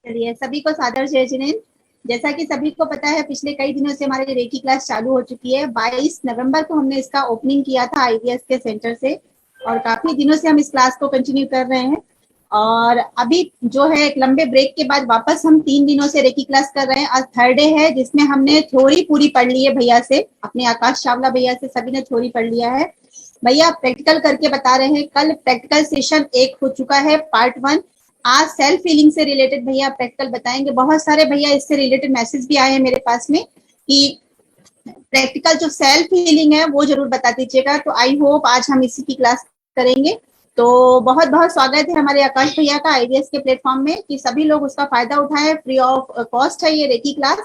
चलिए, सभी को सादर जय जिनेंद्र। जैसा कि सभी को पता है, पिछले कई दिनों से हमारी रेकी क्लास चालू हो चुकी है। 22 नवंबर को हमने इसका ओपनिंग किया था आईवीएस के सेंटर से, और काफी दिनों से हम इस क्लास को कंटिन्यू कर रहे हैं। और अभी जो है, एक लंबे ब्रेक के बाद वापस हम 3 दिनों से रेकी क्लास कर रहे हैं। आज थर्ड डे है, जिसमें हमने थ्योरी पूरी पढ़ ली है भैया से, अपने आकाश चावला भैया से सभी ने थ्योरी पढ़ लिया है। भैया प्रैक्टिकल करके बता रहे हैं। कल प्रैक्टिकल सेशन 1 हो चुका है, पार्ट 1। आज सेल्फ हीलिंग से रिलेटेड भैया प्रैक्टिकल बताएंगे। बहुत सारे भैया इससे रिलेटेड मैसेज भी आए हैं मेरे पास में कि प्रैक्टिकल जो सेल्फ हीलिंग है वो जरूर बता दीजिएगा। तो आई होप आज हम इसी की क्लास करेंगे। तो बहुत बहुत स्वागत है हमारे आकाश भैया का आईवीएस के प्लेटफॉर्म में, कि सभी लोग उसका फायदा उठाएं। फ्री ऑफ कॉस्ट है ये रेकी क्लास,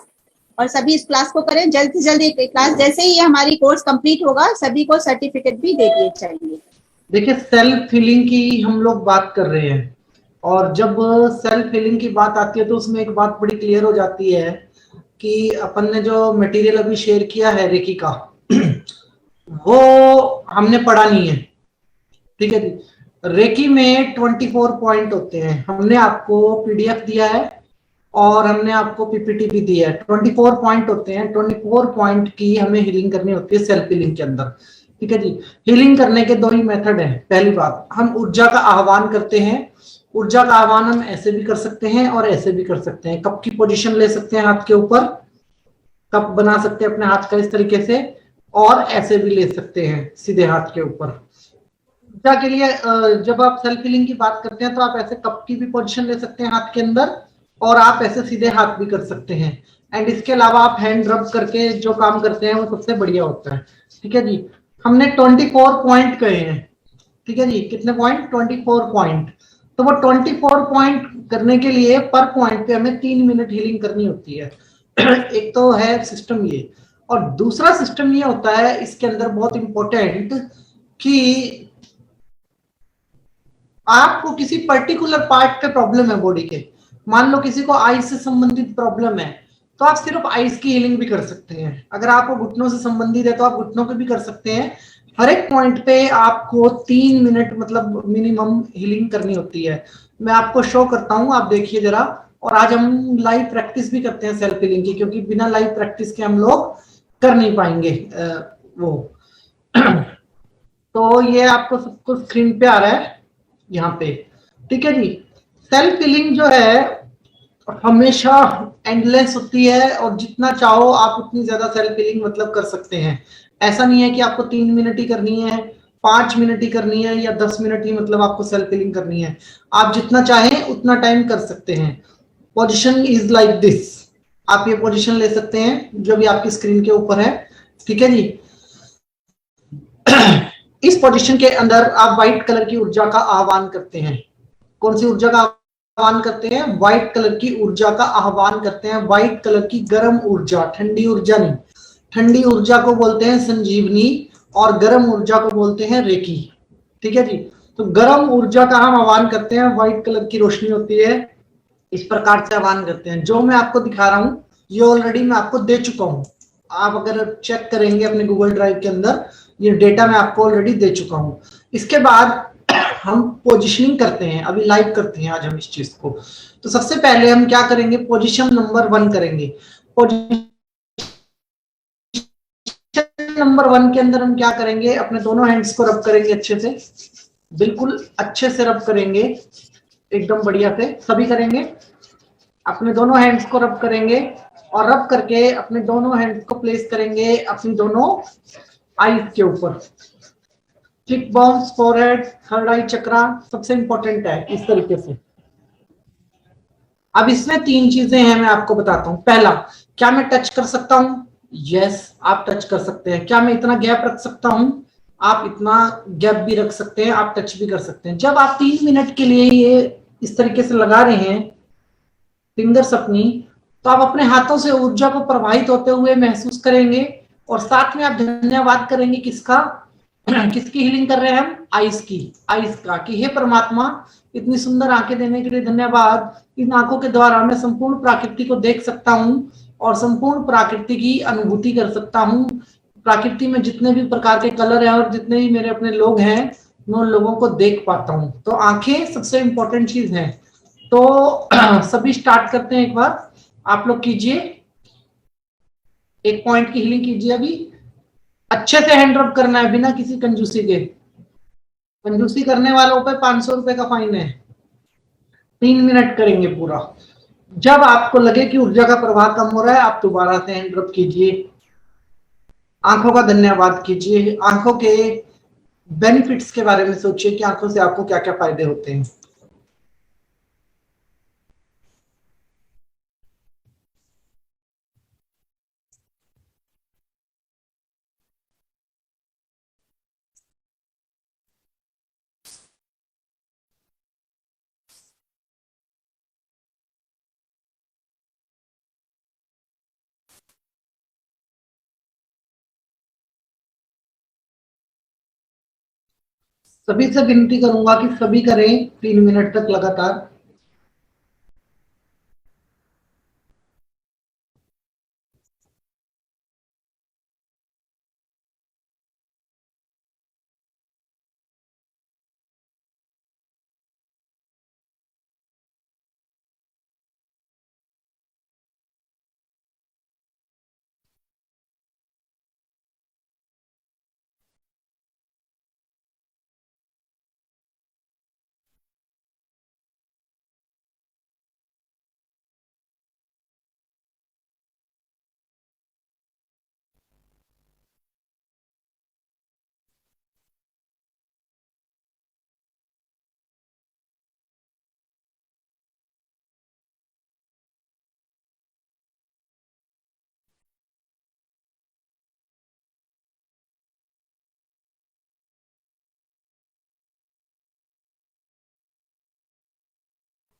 और सभी इस क्लास को करें जल्द से जल्द। ये क्लास जैसे ही हमारी कोर्स कंप्लीट होगा, सभी को सर्टिफिकेट भी दे दिए जाएंगे। देखिए, सेल्फ हीलिंग की हम लोग बात कर रहे हैं, और जब सेल्फ हीलिंग की बात आती है तो उसमें एक बात बड़ी क्लियर हो जाती है कि अपन ने जो मटेरियल अभी शेयर किया है रेकी का वो हमने पढ़ा नहीं है। ठीक है जी। रेकी में 24 पॉइंट होते हैं। हमने आपको पीडीएफ दिया है और हमने आपको पीपीटी भी दिया है। 24 पॉइंट होते हैं। 24 पॉइंट की हमें हीलिंग करनी होती है सेल्फ हीलिंग के अंदर। ठीक है जी। हीलिंग करने के 2 ही मेथड हैं। पहली बात, हम ऊर्जा का आह्वान करते हैं। ऊर्जा का आह्वान हम ऐसे भी कर सकते हैं और ऐसे भी कर सकते हैं। कप की पोजीशन ले सकते हैं, हाथ के ऊपर कप बना सकते हैं अपने हाथ का इस तरीके से, और ऐसे भी ले सकते हैं सीधे हाथ के ऊपर। ऊर्जा के लिए जब आप सेल्फ हीलिंग की बात करते हैं तो आप ऐसे कप की भी पोजीशन ले सकते हैं हाथ के अंदर, और आप ऐसे सीधे हाथ भी कर सकते हैं। एंड इसके अलावा आप हैंड रब करके जो काम करते हैं वो सबसे बढ़िया होता है। ठीक है जी। हमने 24 पॉइंट कहे हैं। ठीक है जी। कितने पॉइंट? 24 पॉइंट। तो वो 24 पॉइंट करने के लिए पर पॉइंट पे हमें 3 मिनट हीलिंग करनी होती है। एक तो है सिस्टम ये, और दूसरा सिस्टम ये होता है इसके अंदर बहुत इंपॉर्टेंट, कि आपको किसी पर्टिकुलर पार्ट पे प्रॉब्लम है बॉडी के। मान लो किसी को आईज से संबंधित प्रॉब्लम है, तो आप सिर्फ आईज की हीलिंग भी कर सकते हैं। अगर आपको घुटनों से संबंधित है तो आप घुटनों की भी कर सकते हैं। हर एक पॉइंट पे आपको 3 मिनट मतलब मिनिमम हीलिंग करनी होती है। मैं आपको शो करता हूं, आप देखिए जरा। और आज हम लाइव प्रैक्टिस भी करते हैं सेल्फ हीलिंग की, क्योंकि बिना लाइव प्रैक्टिस के हम लोग कर नहीं पाएंगे वो। तो ये आपको सब कुछ स्क्रीन पे आ रहा है यहाँ पे। ठीक है जी। सेल्फ हीलिंग जो है हमेशा एंडलेस होती है, और जितना चाहो आप उतनी ज्यादा सेल्फ हीलिंग मतलब कर सकते हैं। ऐसा नहीं है कि आपको 3 मिनट ही करनी है, 5 मिनट ही करनी है, या 10 मिनट ही मतलब आपको सेल्फ हीलिंग करनी है। आप जितना चाहें उतना टाइम कर सकते हैं। Position is like this. आप ये पोजिशन ले सकते हैं जो भी आपकी स्क्रीन के ऊपर है। ठीक है जी। इस पोजीशन के अंदर आप व्हाइट कलर की ऊर्जा का आह्वान करते हैं। कौन सी ऊर्जा का आह्वान करते हैं? व्हाइट कलर की ऊर्जा का आह्वान करते हैं। व्हाइट कलर की गर्म ऊर्जा, ठंडी ऊर्जा नहीं। ठंडी ऊर्जा को बोलते हैं संजीवनी, और गर्म ऊर्जा को बोलते हैं रेकी। ठीक है जी। तो गर्म ऊर्जा का हम आह्वान करते हैं। व्हाइट कलर की रोशनी होती है, इस प्रकार से आह्वान करते हैं। जो मैं आपको दिखा रहा हूं ये ऑलरेडी मैं आपको दे चुका हूं। आप अगर चेक करेंगे अपने गूगल ड्राइव के अंदर, ये डेटा मैं आपको ऑलरेडी दे चुका हूं। इसके बाद हम पोजीशनिंग करते हैं, अभी लाइव करते हैं आज हम इस चीज को। तो सबसे पहले हम क्या करेंगे? पोजीशन नंबर 1 करेंगे। पोजीशन नंबर 1 के अंदर हम क्या करेंगे? अपने दोनों हैंड्स को रब करेंगे अच्छे से, बिल्कुल अच्छे से रब करेंगे, एकदम बढ़िया से सभी करेंगे। अपने दोनों हैंड्स को रब करेंगे, और रब करके अपने दोनों हैंड्स को प्लेस करेंगे अपनी दोनों आईज के ऊपर। चिक बोन्स, फोरहेड, थर्ड आई चक्रा सबसे इंपॉर्टेंट है, इस तरीके से। अब इसमें 3 चीजें हैं, मैं आपको बताता हूं। पहला, क्या मैं टच कर सकता हूं? यस, आप टच कर सकते हैं। क्या मैं इतना गैप रख सकता हूं? आप इतना गैप भी रख सकते हैं, आप टच भी कर सकते हैं। जब आप 3 मिनट के लिए ये इस तरीके से लगा रहे हैं फिंगर्स अपनी, तो आप अपने हाथों से ऊर्जा को प्रवाहित होते हुए महसूस करेंगे, और साथ में आप धन्यवाद करेंगे। किसका? किसकी हीलिंग कर रहे हैं हम? आइस की, आइस का, कि हे परमात्मा इतनी सुंदर आंखें देने के लिए धन्यवाद। इन आंखों के द्वारा मैं संपूर्ण प्रकृति को देख सकता हूं, और संपूर्ण प्रकृति की अनुभूति कर सकता हूं। प्रकृति में जितने भी प्रकार के कलर हैं और जितने भी मेरे अपने लोग हैं, मैं उन लोगों को देख पाता हूं। तो आंखें सबसे इंपॉर्टेंट चीज है। तो सभी स्टार्ट करते हैं। एक बार आप लोग कीजिए, एक पॉइंट की हीलिंग कीजिए। अभी अच्छे से हैंड रब करना है, बिना किसी कंजूसी के। कंजूसी करने वालों पे 500 रुपए का फाइन है। 3 मिनट करेंगे पूरा। जब आपको लगे कि ऊर्जा का प्रवाह कम हो रहा है, आप दोबारा से हैंड रब कीजिए। आंखों का धन्यवाद कीजिए। आंखों के बेनिफिट्स के बारे में सोचिए कि आंखों से आपको क्या क्या फायदे होते हैं। सभी से विनती करूंगा कि सभी करें 3 मिनट तक लगातार।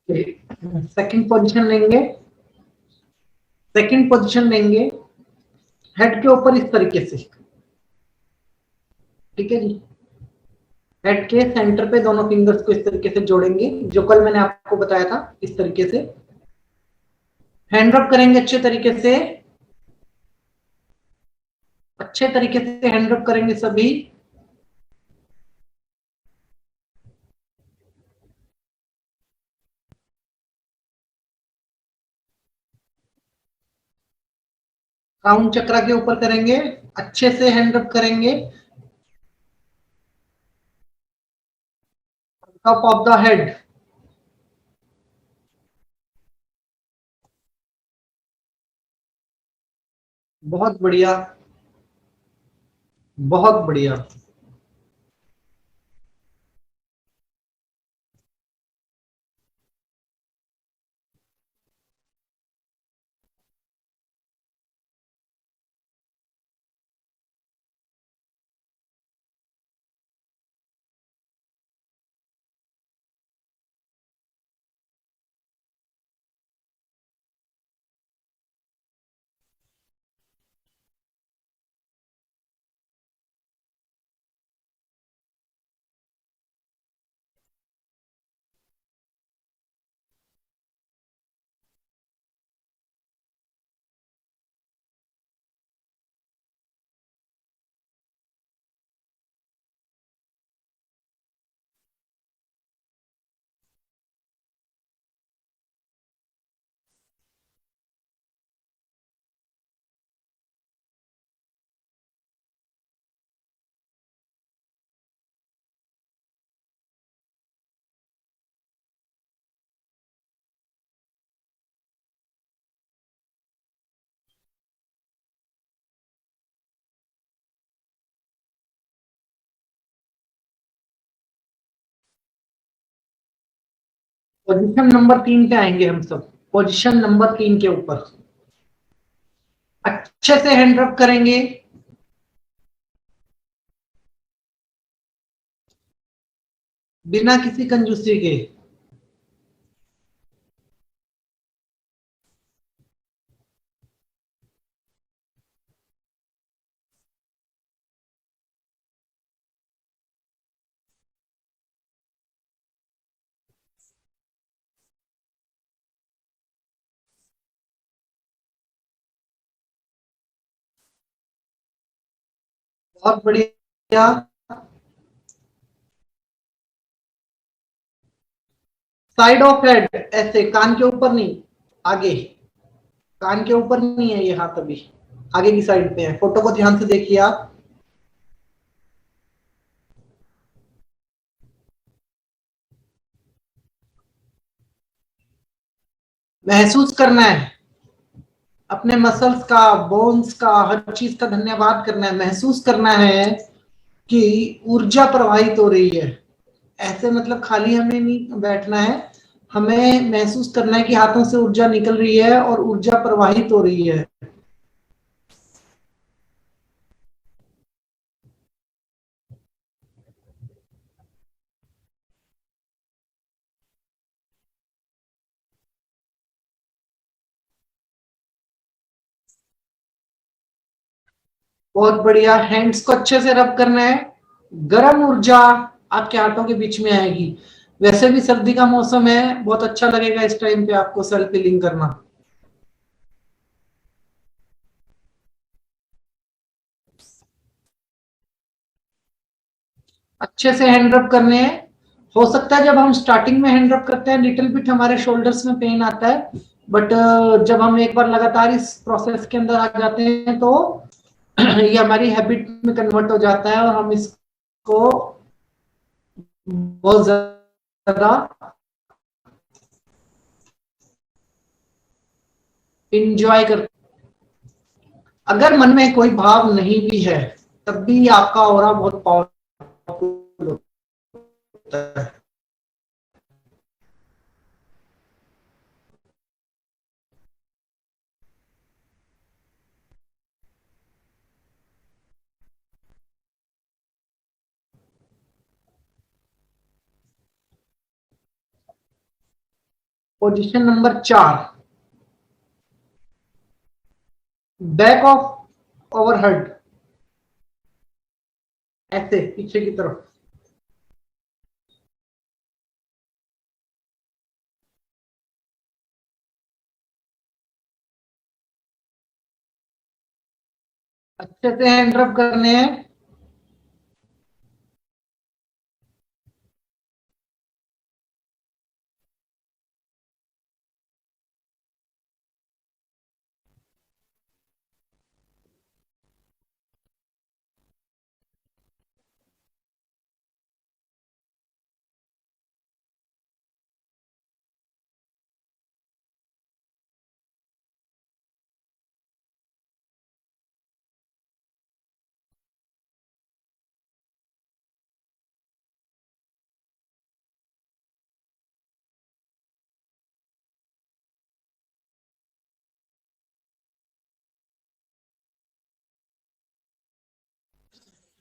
सेकंड पोजीशन लेंगे। सेकंड पोजीशन लेंगे हेड के ऊपर इस तरीके से। ठीक है जी। हेड के सेंटर पे दोनों फिंगर्स को इस तरीके से जोड़ेंगे, जो कल मैंने आपको बताया था। इस तरीके से हैंड रब करेंगे अच्छे तरीके से। अच्छे तरीके से हैंड रब करेंगे सभी। क्राउन चक्रा के ऊपर करेंगे, अच्छे से हैंड रब करेंगे। Top of the head. बहुत बढ़िया, बहुत बढ़िया। पोजीशन नंबर 3 पे आएंगे हम सब। पोजीशन नंबर 3 के ऊपर अच्छे से हैंड रब करेंगे। बिना किसी कंजूसी के। बहुत बढ़िया। साइड ऑफ हेड, ऐसे कान के ऊपर नहीं, आगे, कान के ऊपर नहीं है ये हाथ, अभी आगे की साइड पे है। फोटो को ध्यान से देखिए आप। महसूस करना है अपने मसल्स का, बोन्स का, हर चीज का धन्यवाद करना है। महसूस करना है कि ऊर्जा प्रवाहित हो रही है। ऐसे मतलब खाली हमें नहीं बैठना है, हमें महसूस करना है कि हाथों से ऊर्जा निकल रही है और ऊर्जा प्रवाहित हो रही है। बहुत बढ़िया। हैंड्स को अच्छे से रब करना है, गर्म ऊर्जा आपके हाथों के बीच में आएगी। वैसे भी सर्दी का मौसम है, बहुत अच्छा लगेगा इस टाइम पे आपको सेल्फ हीलिंग करना। अच्छे से हैंड रब करने हैं। हो सकता है जब हम स्टार्टिंग में हैंड रब करते हैं लिटिल बिट हमारे शोल्डर्स में पेन आता है, बट जब हम एक बार लगातार इस प्रोसेस के अंदर आ जाते हैं तो ये हमारी हैबिट में कन्वर्ट हो जाता है और हम इसको बहुत ज्यादा इंजॉय कर। अगर मन में कोई भाव नहीं भी है तब भी आपका ऑरा बहुत पावरफुल होता है। Position number 4, back of overhead, ऐसे पीछे की तरफ। अच्छे से हैंड रब करने हैं।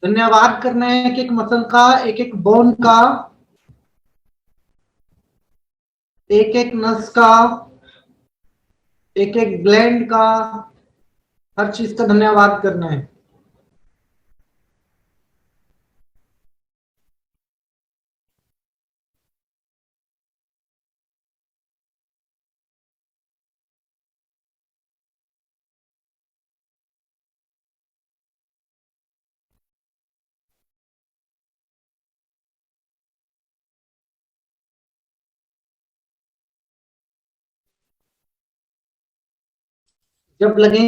धन्यवाद करना है एक एक मसल का, एक एक बोन का, एक एक नस का, एक एक ग्लैंड का, हर चीज का धन्यवाद करना है। जब लगे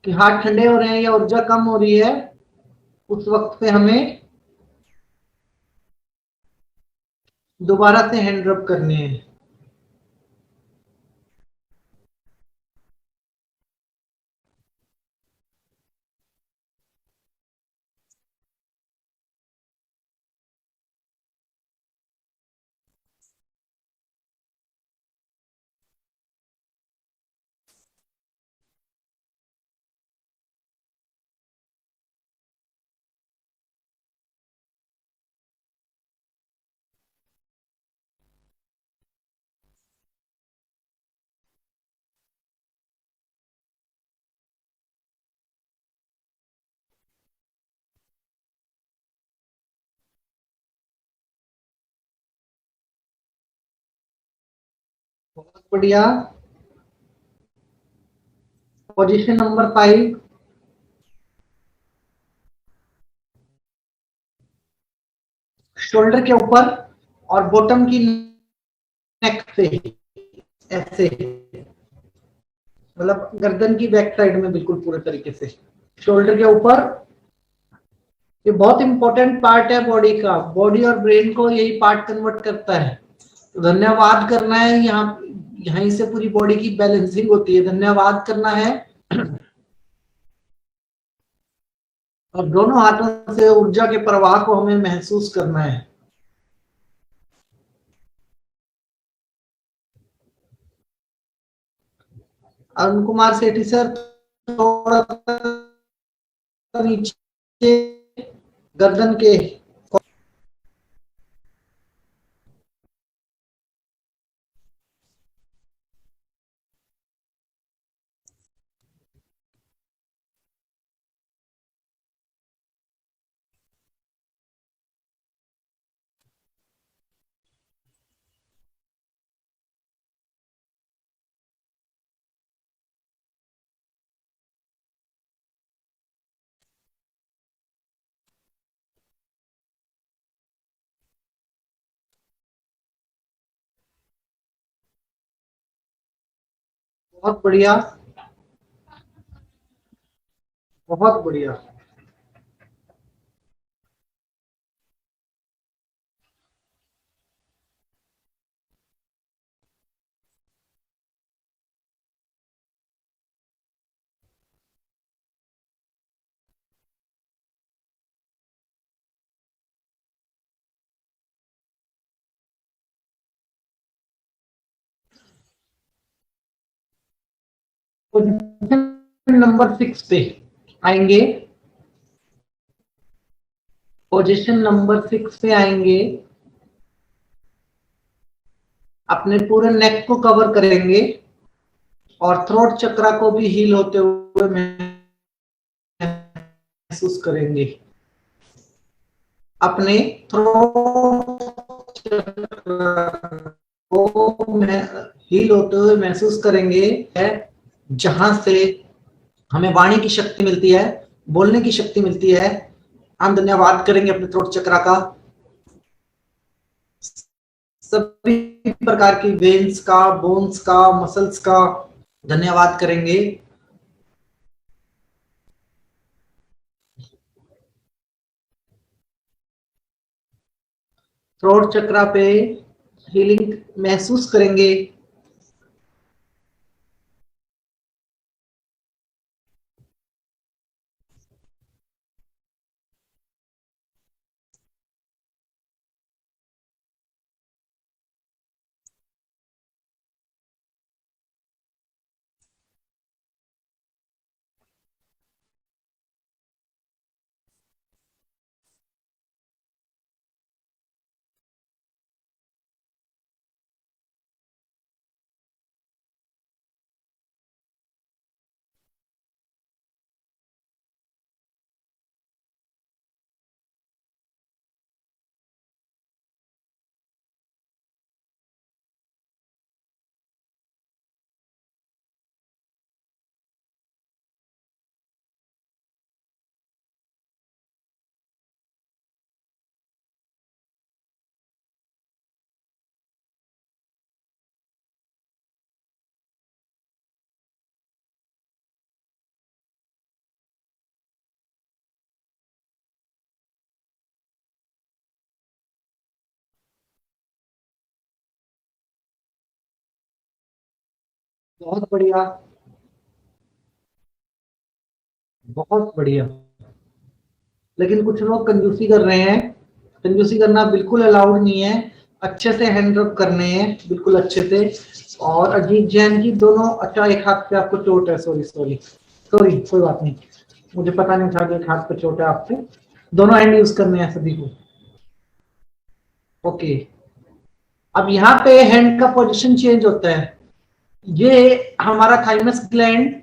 कि हाथ ठंडे हो रहे हैं या ऊर्जा कम हो रही है, उस वक्त पे हमें दोबारा से हैंड रब करने हैं। बहुत बढ़िया। पोजीशन नंबर 5, शोल्डर के ऊपर और बॉटम की नेक पे ऐसे, मतलब गर्दन की बैक साइड में बिल्कुल पूरे तरीके से, शोल्डर के ऊपर। ये बहुत इंपॉर्टेंट पार्ट है बॉडी का, बॉडी और ब्रेन को यही पार्ट कन्वर्ट करता है। तो धन्यवाद करना है, यहाँ यहीं से पूरी बॉडी की बैलेंसिंग होती है, धन्यवाद करना है। और दोनों हाथों से ऊर्जा के प्रवाह को हमें महसूस करना है। अरुण कुमार सेठी सर, थोड़ा नीचे गर्दन के, बहुत बढ़िया, बहुत बढ़िया। पोजीशन नंबर 6 पे आएंगे, पोजीशन नंबर 6 पे आएंगे, अपने पूरे नेक को कवर करेंगे और थ्रोट चक्रा को भी हील होते हुए महसूस करेंगे। अपने थ्रोट चक्रा को हील होते हुए महसूस करेंगे, जहां से हमें वाणी की शक्ति मिलती है, बोलने की शक्ति मिलती है। हम धन्यवाद करेंगे अपने थ्रोट चक्रा का, सभी प्रकार की वेन्स का, बोन्स का, मसल्स का धन्यवाद करेंगे। थ्रोट चक्रा पे हीलिंग महसूस करेंगे। बहुत बढ़िया, बहुत बढ़िया। लेकिन कुछ लोग कंजूसी कर रहे हैं, कंजूसी करना बिल्कुल अलाउड नहीं है। अच्छे से हैंड रब करने हैं, बिल्कुल अच्छे से। और अजीत जैन जी दोनों, अच्छा एक हाथ पे आपको चोट है, सॉरी सॉरी सॉरी, कोई बात नहीं, मुझे पता नहीं था कि एक हाथ पे चोट है आपके। दोनों हैंड यूज करने हैं सभी को, ओके। अब यहाँ पे हैंड का पोजीशन चेंज होता है। ये हमारा थाइमस ग्लैंड,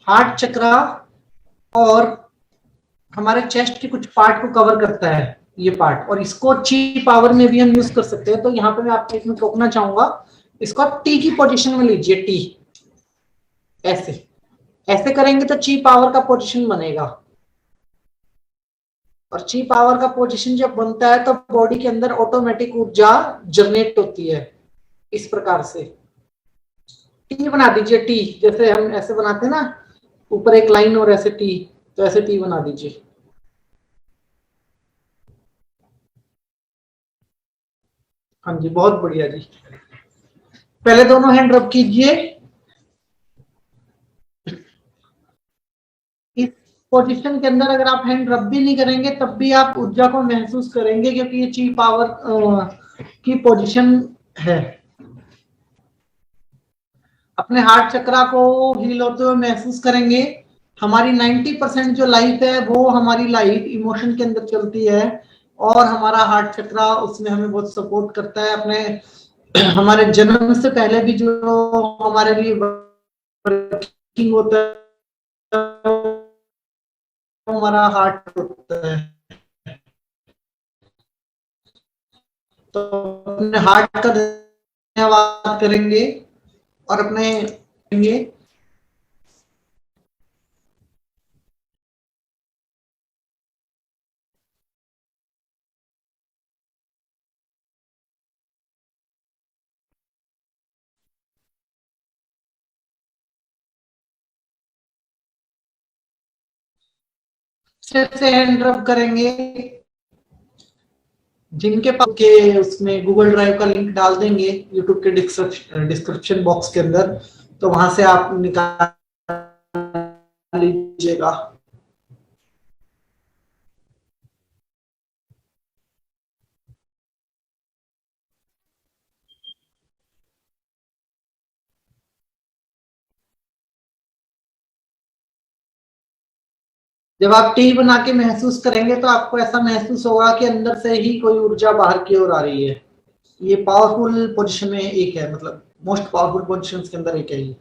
हार्ट चक्रा और हमारे चेस्ट के कुछ पार्ट को कवर करता है, ये पार्ट। और इसको ची पावर में भी हम यूज कर सकते हैं। तो यहाँ पे मैं आपको इसमें टोकना चाहूंगा, इसको आप टी की पोजीशन में लीजिए, टी, ऐसे ऐसे करेंगे तो ची पावर का पोजीशन बनेगा। और ची पावर का पोजीशन जब बनता है तो बॉडी के अंदर ऑटोमेटिक ऊर्जा जनरेट होती है इस प्रकार से। टी बना दीजिए, टी जैसे हम ऐसे बनाते हैं ना, ऊपर एक लाइन और ऐसे टी, तो ऐसे टी बना दीजिए। हाँ जी, बहुत बढ़िया जी। पहले दोनों हैंड रब कीजिए। इस पोजीशन के अंदर अगर आप हैंड रब भी नहीं करेंगे तब भी आप ऊर्जा को महसूस करेंगे, क्योंकि ये ची पावर की पोजीशन है। अपने हार्ट चक्रा को हील होते हुए महसूस करेंगे। हमारी 90% जो लाइफ है वो हमारी लाइफ इमोशन के अंदर चलती है, और हमारा हार्ट चक्रा उसमें हमें बहुत सपोर्ट करता है। अपने हमारे जन्म से पहले भी जो हमारे लिए वर्किंग होता है हमारा हार्ट होता है। तो अपने हार्ट का धन्यवाद करेंगे और अपने से हैंड रब करेंगे। जिनके पास के उसमें गूगल ड्राइव का लिंक डाल देंगे यूट्यूब के डिस्क्रिप्शन बॉक्स के अंदर, तो वहां से आप निकाल लीजिएगा। जब आप टी बना के महसूस करेंगे तो आपको ऐसा महसूस होगा कि अंदर से ही कोई ऊर्जा बाहर की ओर आ रही है। ये पावरफुल पोजीशन में एक है, मतलब मोस्ट पावरफुल पोजीशंस के अंदर एक है ये।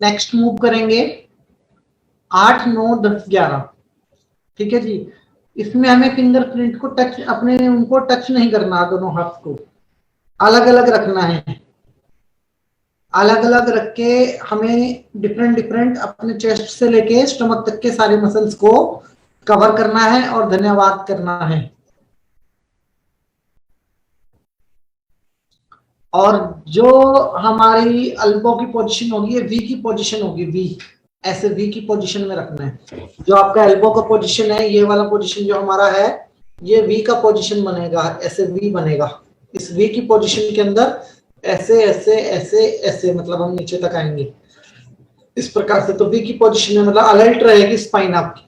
नेक्स्ट मूव करेंगे 8 9 10 11। ठीक है जी। इसमें हमें फिंगरप्रिंट को टच, अपने उनको टच नहीं करना, दोनों हाथ को अलग अलग रखना है। अलग अलग रख के हमें डिफरेंट डिफरेंट अपने चेस्ट से लेके स्टमक तक के सारे मसल्स को कवर करना है और धन्यवाद करना है। और जो हमारी अल्बो की पोजीशन होगी ये वी की पोजीशन होगी, वी ऐसे वी की पोजीशन में रखना है। जो आपका एल्बो का पोजीशन है, ये वाला पोजीशन जो हमारा है, ये वी का पोजीशन बनेगा, ऐसे वी बनेगा। इस वी की पोजीशन के अंदर ऐसे ऐसे ऐसे ऐसे, मतलब हम नीचे तक आएंगे इस प्रकार से। तो वी की पोजीशन में मतलब अलर्ट रहेगी स्पाइन आपकी।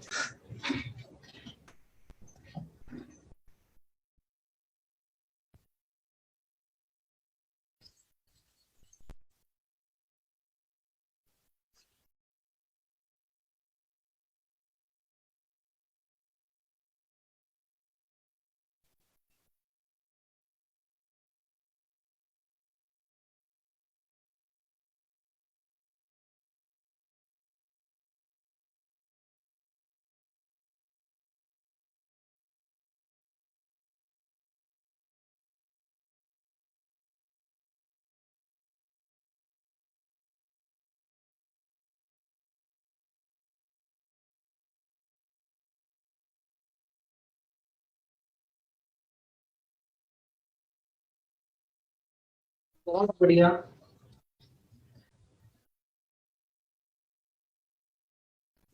बहुत बढ़िया,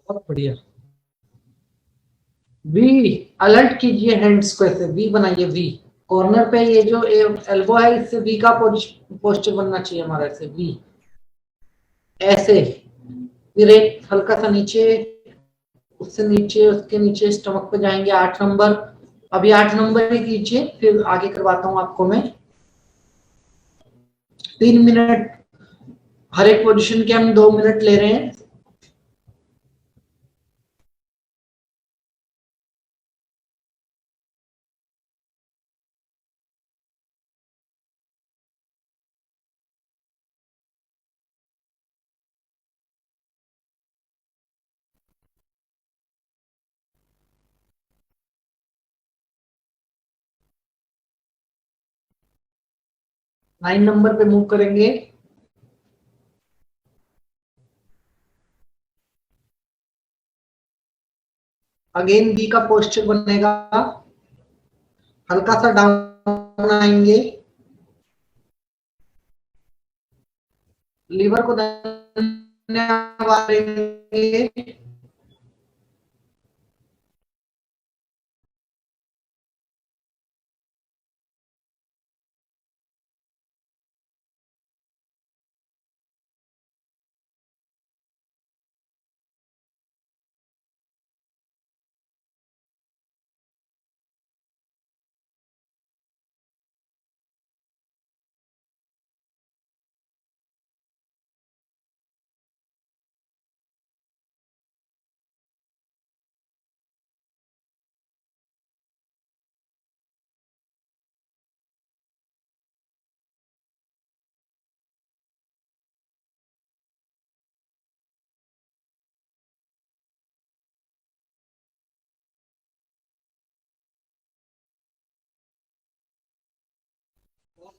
बहुत बढ़िया। वी अलर्ट कीजिए हैंड्स को, ऐसे वी बनाइए, वी कॉर्नर पे ये जो एल्बो है इससे वी का पोस्टर बनना चाहिए हमारा, ऐसे वी ऐसे। फिर एक हल्का सा नीचे, उससे नीचे, उसके नीचे स्टमक पे जाएंगे 8 नंबर। अभी 8 नंबर ही कीजिए, फिर आगे करवाता हूँ आपको मैं। 3 मिनट, हर एक पोजीशन के हम 2 मिनट ले रहे हैं। नाइन नंबर पे मूव करेंगे। अगेन बी का पोस्चर बनेगा, हल्का सा डाउन आएंगे, लीवर को धन्यवाद देंगे,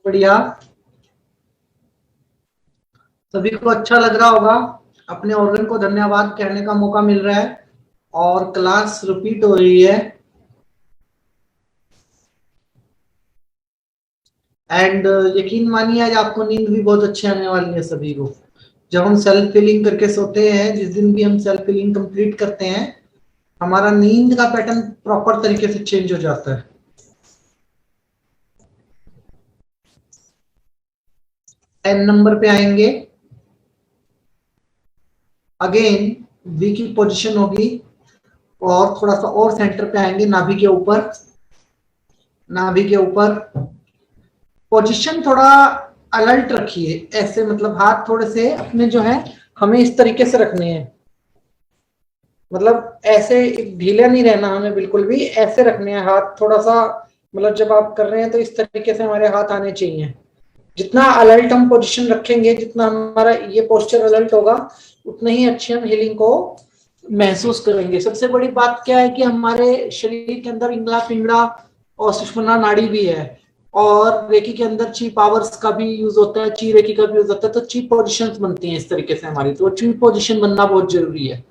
बढ़िया। सभी को अच्छा लग रहा होगा, अपने ऑर्गन को धन्यवाद कहने का मौका मिल रहा है और क्लास रिपीट हो रही है। एंड यकीन मानिए आज आपको नींद भी बहुत अच्छी आने वाली है सभी को। जब हम सेल्फ फीलिंग करके सोते हैं, जिस दिन भी हम सेल्फ फीलिंग कंप्लीट करते हैं, हमारा नींद का पैटर्न प्रॉपर तरीके से चेंज हो जाता है। 10 नंबर पे आएंगे, अगेन वी की पोजीशन होगी और थोड़ा सा और सेंटर पे आएंगे, नाभि के ऊपर। नाभि के ऊपर पोजीशन थोड़ा अलर्ट रखिए, ऐसे मतलब हाथ थोड़े से अपने जो है हमें इस तरीके से रखने हैं, मतलब ऐसे ढीला नहीं रहना हमें, बिल्कुल भी ऐसे रखने हैं हाथ थोड़ा सा, मतलब जब आप कर रहे हैं तो इस तरीके से हमारे हाथ आने चाहिए। जितना अलर्ट हम पोजीशन रखेंगे, जितना हमारा ये पोस्चर अलर्ट होगा, उतना ही अच्छी हम हीलिंग को महसूस करेंगे। सबसे बड़ी बात क्या है कि हमारे शरीर के अंदर इंगला पिंगला और सुषुम्ना नाड़ी भी है, और रेकी के अंदर ची पावर्स का भी यूज होता है, ची रेकी का भी यूज होता है, तो ची पोजीशंस बनती हैं इस तरीके से हमारी, तो ची पोजीशन बनना बहुत जरूरी है।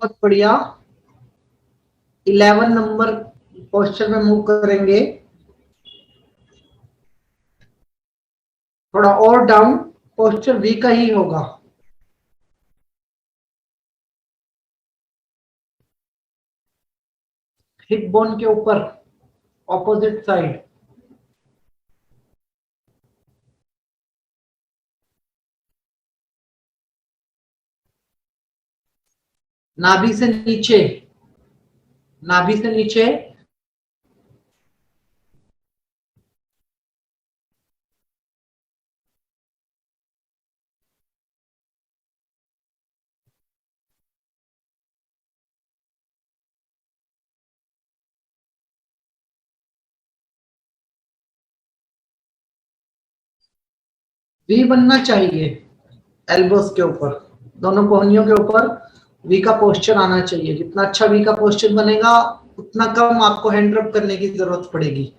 बहुत बढ़िया। 11 नंबर पोस्चर में मूव करेंगे, थोड़ा और डाउन, पोस्चर वी का ही होगा। हिप बोन के ऊपर ऑपोजिट साइड, नाभि से नीचे, नाभि से नीचे, वी बनना चाहिए। एल्बोस के ऊपर, दोनों कोहनियों के ऊपर वी का पोस्चर आना चाहिए। जितना अच्छा वी का पोस्चर बनेगा, उतना कम आपको हैंड रब करने की जरूरत पड़ेगी।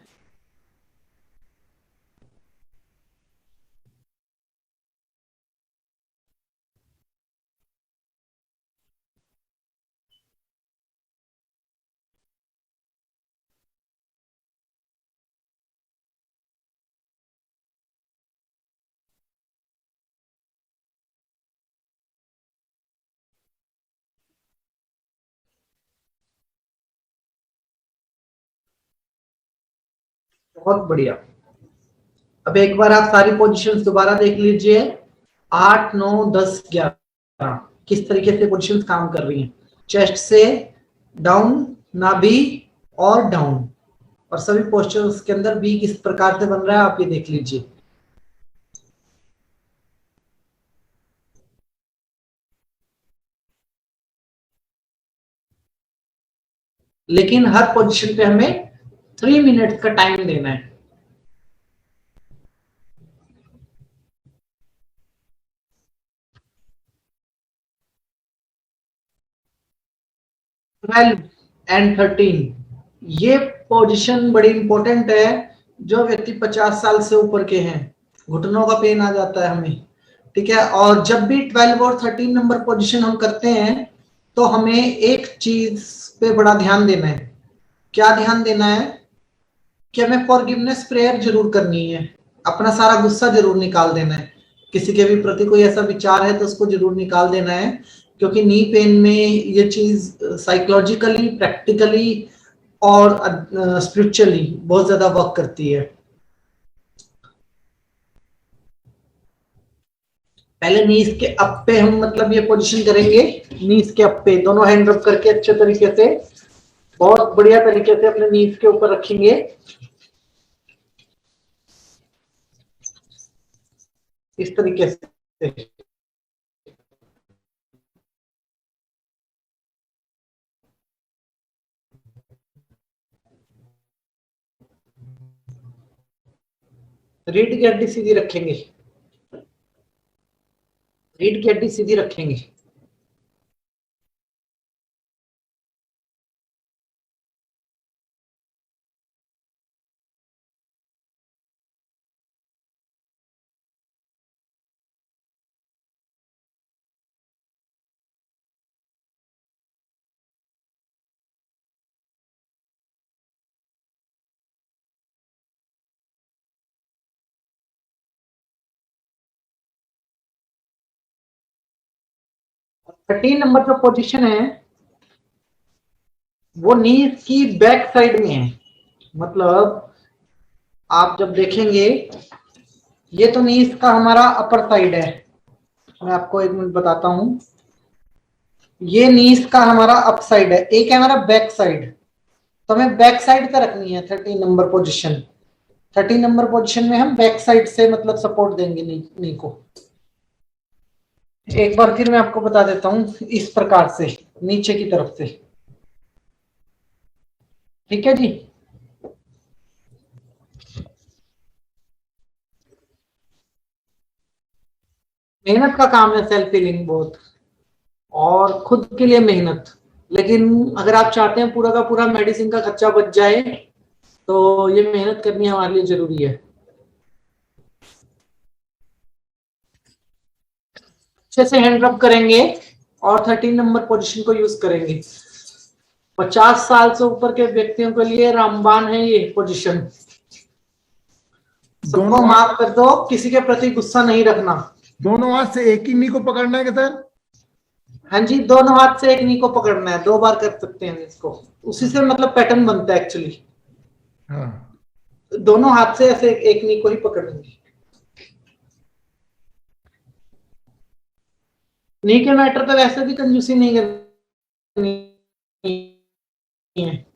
बहुत बढ़िया। अब एक बार आप सारी पोजीशंस दोबारा देख लीजिए, 8 9 10 11 किस तरीके से पोजीशंस काम कर रही हैं। चेस्ट से डाउन, नाभि और डाउन, और सभी पोस्चर्स के अंदर बी किस प्रकार से बन रहा है आप ये देख लीजिए। लेकिन हर पोजीशन पे हमें 3 मिनट का टाइम देना है। ट्वेल्व एंड 13 ये पोजीशन बड़ी इंपॉर्टेंट है। जो व्यक्ति 50 साल से ऊपर के हैं, घुटनों का पेन आ जाता है हमें, ठीक है। और जब भी 12 और 13 नंबर पोजीशन हम करते हैं तो हमें एक चीज पे बड़ा ध्यान देना है। क्या ध्यान देना है कि हमें फॉरगिवनेस प्रेयर जरूर करनी है, अपना सारा गुस्सा जरूर निकाल देना है। किसी के भी प्रति कोई ऐसा विचार है तो उसको जरूर निकाल देना है, क्योंकि नी पेन में ये चीज साइकोलॉजिकली, प्रैक्टिकली और स्पिरिचुअली बहुत ज्यादा वर्क करती है। पहले नीज के अप पे हम मतलब ये पोजीशन करेंगे, नीज के अप पे दोनों हैंड रब करके अच्छे तरीके से, बहुत बढ़िया तरीके से अपने नीज के ऊपर रखेंगे। इस तरीके से रीढ़ की हड्डी सीधी रखेंगे, रीढ़ की हड्डी सीधी रखेंगे। और 13 नंबर जो पोजीशन है वो नीज की बैक साइड में है। मतलब आप जब देखेंगे, ये तो नीज का हमारा अपर साइड है, मैं आपको एक मिनट बताता हूं। ये नीज का हमारा अप साइड है, एक है हमारा बैक साइड, तो हमें बैक साइड पे रखनी है 13 नंबर पोजीशन। 13 नंबर पोजीशन में हम बैक साइड से मतलब सपोर्ट देंगे नी को। एक बार फिर मैं आपको बता देता हूं, इस प्रकार से नीचे की तरफ से, ठीक है जी। मेहनत का काम है सेल्फ हीलिंग बहुत, और खुद के लिए मेहनत। लेकिन अगर आप चाहते हैं पूरा का पूरा मेडिसिन का खर्चा बच जाए तो ये मेहनत करनी हमारे लिए जरूरी है। अच्छे से हैंड रब करेंगे और 13 नंबर पोजीशन को यूज करेंगे। 50 साल से ऊपर के व्यक्तियों के लिए रामबाण है ये पोजीशन। सबको माफ कर दो, किसी के प्रति गुस्सा नहीं रखना। दोनों हाथ से एक ही नी को पकड़ना है क्या सर? हाँ जी, दोनों हाथ से एक नी को पकड़ना है, 2 बार कर सकते हैं इसको, उसी से मतलब पैटर्न बनता है एक्चुअली। हाँ, दोनों हाथ से ऐसे एक नी को ही पकड़ेंगे। नी के मैटर तो वैसे भी कंजूसी नहीं करनी है।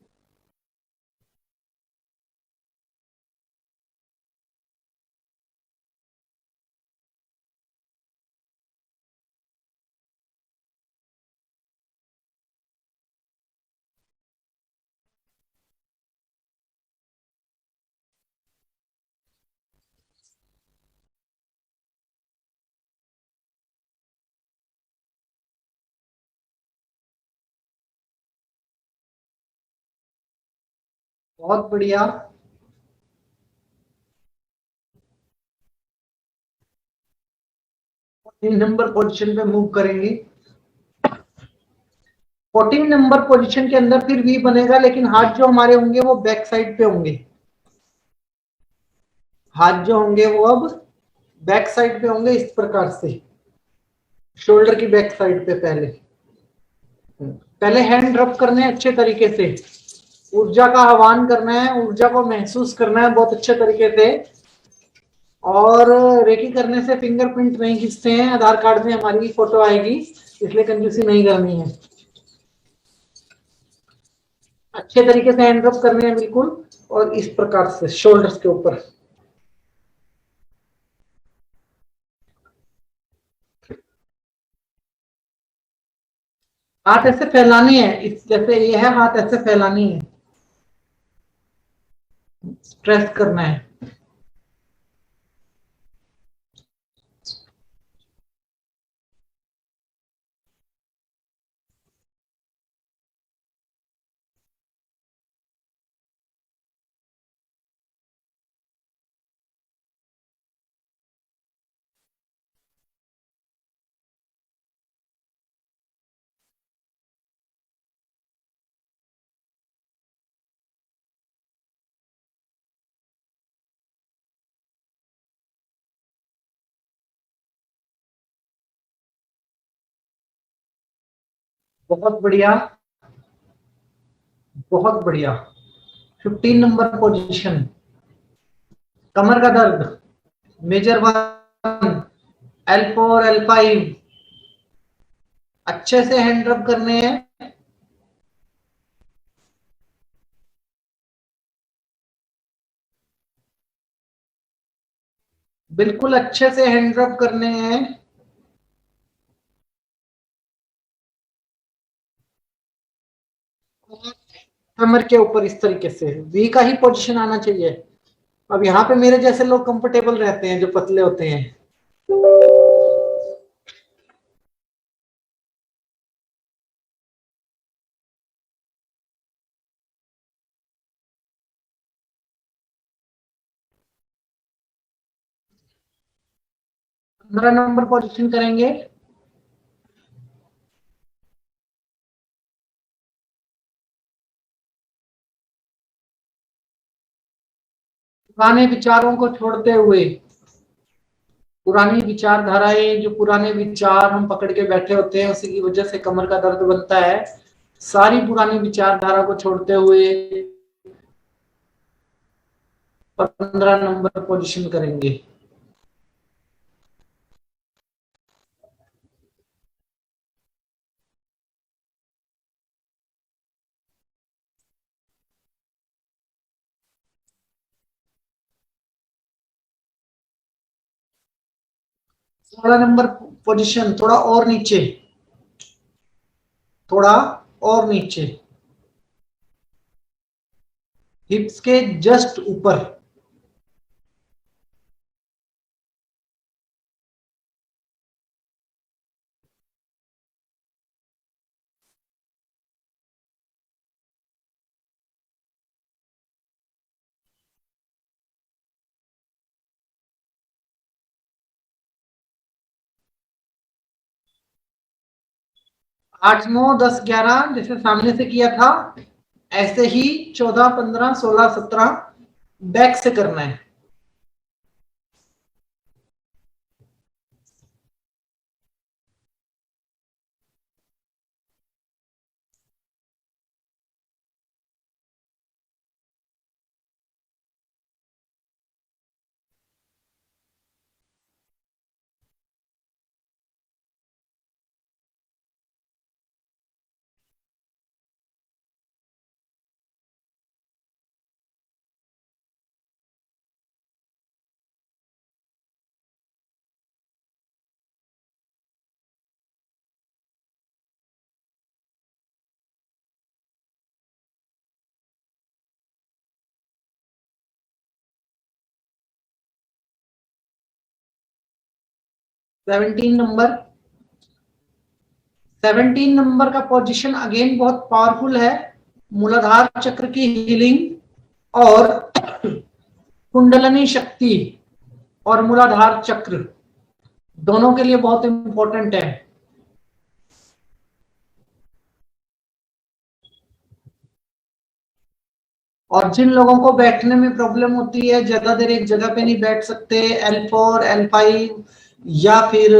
बहुत बढ़िया। 14 नंबर पोजीशन पे मूव करेंगे। 14 नंबर पोजीशन के अंदर फिर वी बनेगा, लेकिन हाथ जो हमारे होंगे वो बैक साइड पे होंगे। हाथ जो होंगे वो अब बैक साइड पे होंगे, इस प्रकार से शोल्डर की बैक साइड पे। पहले हैंड रब करने हैं अच्छे तरीके से, ऊर्जा का आह्वान करना है, ऊर्जा को महसूस करना है बहुत अच्छे तरीके से। और रेकी करने से फिंगरप्रिंट नहीं खींचते हैं, आधार कार्ड में हमारी फोटो आएगी, इसलिए कंजूसी नहीं करनी है। अच्छे तरीके से हैंड रब करने हैं बिल्कुल, और इस प्रकार से शोल्डर्स के ऊपर। हाथ ऐसे फैलाने हैं, इस जैसे ये है, हाथ ऐसे फैलानी है, स्ट्रेस करना है। बहुत बढ़िया, बहुत बढ़िया। 15 नंबर पोजीशन, कमर का दर्द, मेजर 1, L4 L5, अच्छे से हैंड रब करने हैं। बिल्कुल अच्छे से हैंड रब करने हैं। कमर के ऊपर इस तरीके से वी का ही पोजीशन आना चाहिए। अब यहाँ पे मेरे जैसे लोग कंफर्टेबल रहते हैं, जो पतले होते हैं। पंद्रह नंबर पोजीशन करेंगे। पुराने विचारों को छोड़ते हुए, पुरानी विचारधाराएं, जो पुराने विचार हम पकड़ के बैठे होते हैं, उसी की वजह से कमर का दर्द बनता है। सारी पुरानी विचारधारा को छोड़ते हुए 15 नंबर पोजीशन करेंगे। सोलह नंबर पोजीशन, थोड़ा और नीचे, थोड़ा और नीचे, हिप्स के जस्ट ऊपर। 8 9 10 11 जैसे सामने से किया था, ऐसे ही 14 15 16 17 बैक से करना है। सेवनटीन नंबर, 17 नंबर का पोजीशन अगेन बहुत पावरफुल है। मूलाधार चक्र की हीलिंग और कुंडलनी शक्ति और मूलाधार चक्र दोनों के लिए बहुत इंपॉर्टेंट है। और जिन लोगों को बैठने में प्रॉब्लम होती है, ज्यादा देर एक जगह पे नहीं बैठ सकते, L4 L5 या फिर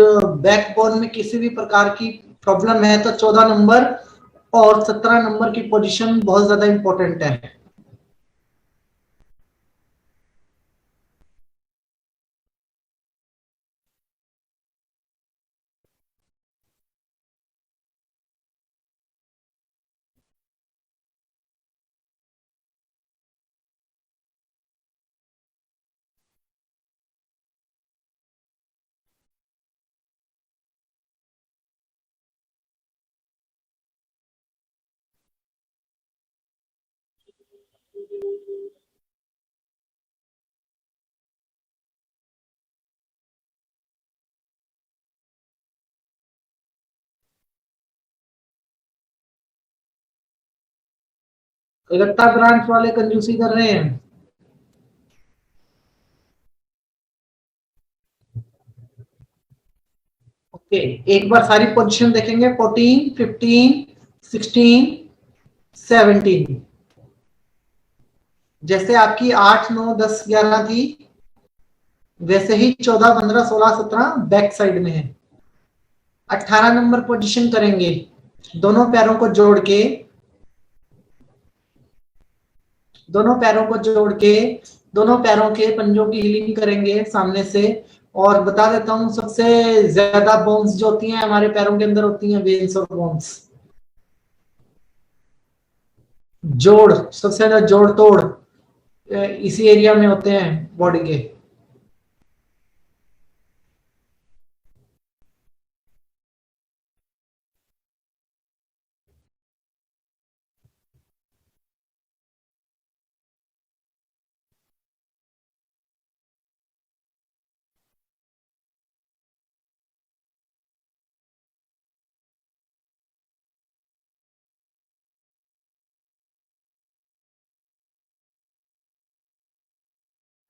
बैकबोन में किसी भी प्रकार की प्रॉब्लम है, तो 14 नंबर और 17 नंबर की पोजीशन बहुत ज्यादा इंपॉर्टेंट है। लगता ब्रांच वाले कंजूसी कर रहे हैं। ओके, एक बार सारी पोजीशन देखेंगे, 14, 15, 16, 17। जैसे आपकी 8, 9, 10, 11 थी, वैसे ही 14, 15, 16, 17 बैक साइड में है। 18 नंबर पोजीशन करेंगे, दोनों पैरों को जोड़ के, दोनों पैरों को जोड़ के, दोनों पैरों के पंजों की हीलिंग करेंगे सामने से। और बता देता हूं, सबसे ज्यादा बोन्स जो होती हैं हमारे पैरों के अंदर होती हैं वेन्स और बोन्स। जोड़, सबसे ज्यादा जोड़ तोड़ इसी एरिया में होते हैं बॉडी के।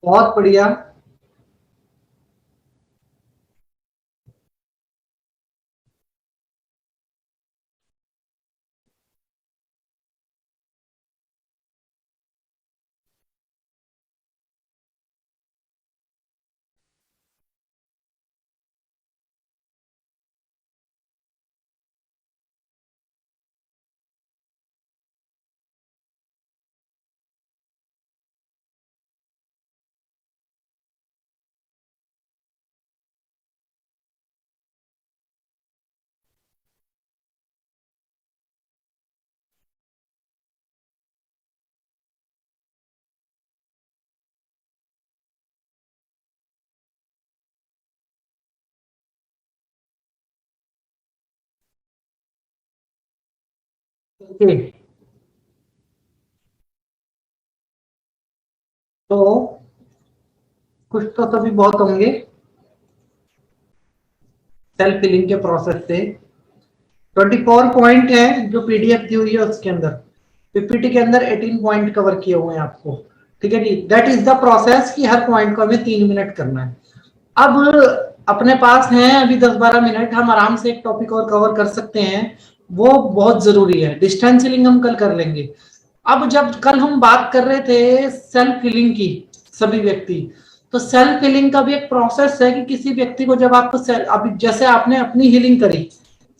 बहुत बढ़िया। ओके, तो कुछ तो सभी बहुत होंगे सेल्फ फिलिंग के प्रोसेस से। 24 पॉइंट है जो पीडीएफ दी हुई है उसके अंदर। पीपीटी के अंदर 18 पॉइंट कवर किए हुए हैं आपको। ठीक है जी, दैट इज द प्रोसेस कि हर पॉइंट को हमें 3 मिनट करना है। अब अपने पास है अभी 10-12 मिनट, हम आराम से एक टॉपिक और कवर कर सकते हैं, वो बहुत जरूरी है। डिस्टेंस हीलिंग हम कल कर लेंगे। अब जब कल हम बात कर रहे थे सेल्फ हीलिंग की, सभी व्यक्ति, तो सेल्फ हीलिंग का भी एक प्रोसेस है कि किसी व्यक्ति को जब आपको अभी जैसे आपने अपनी हीलिंग करी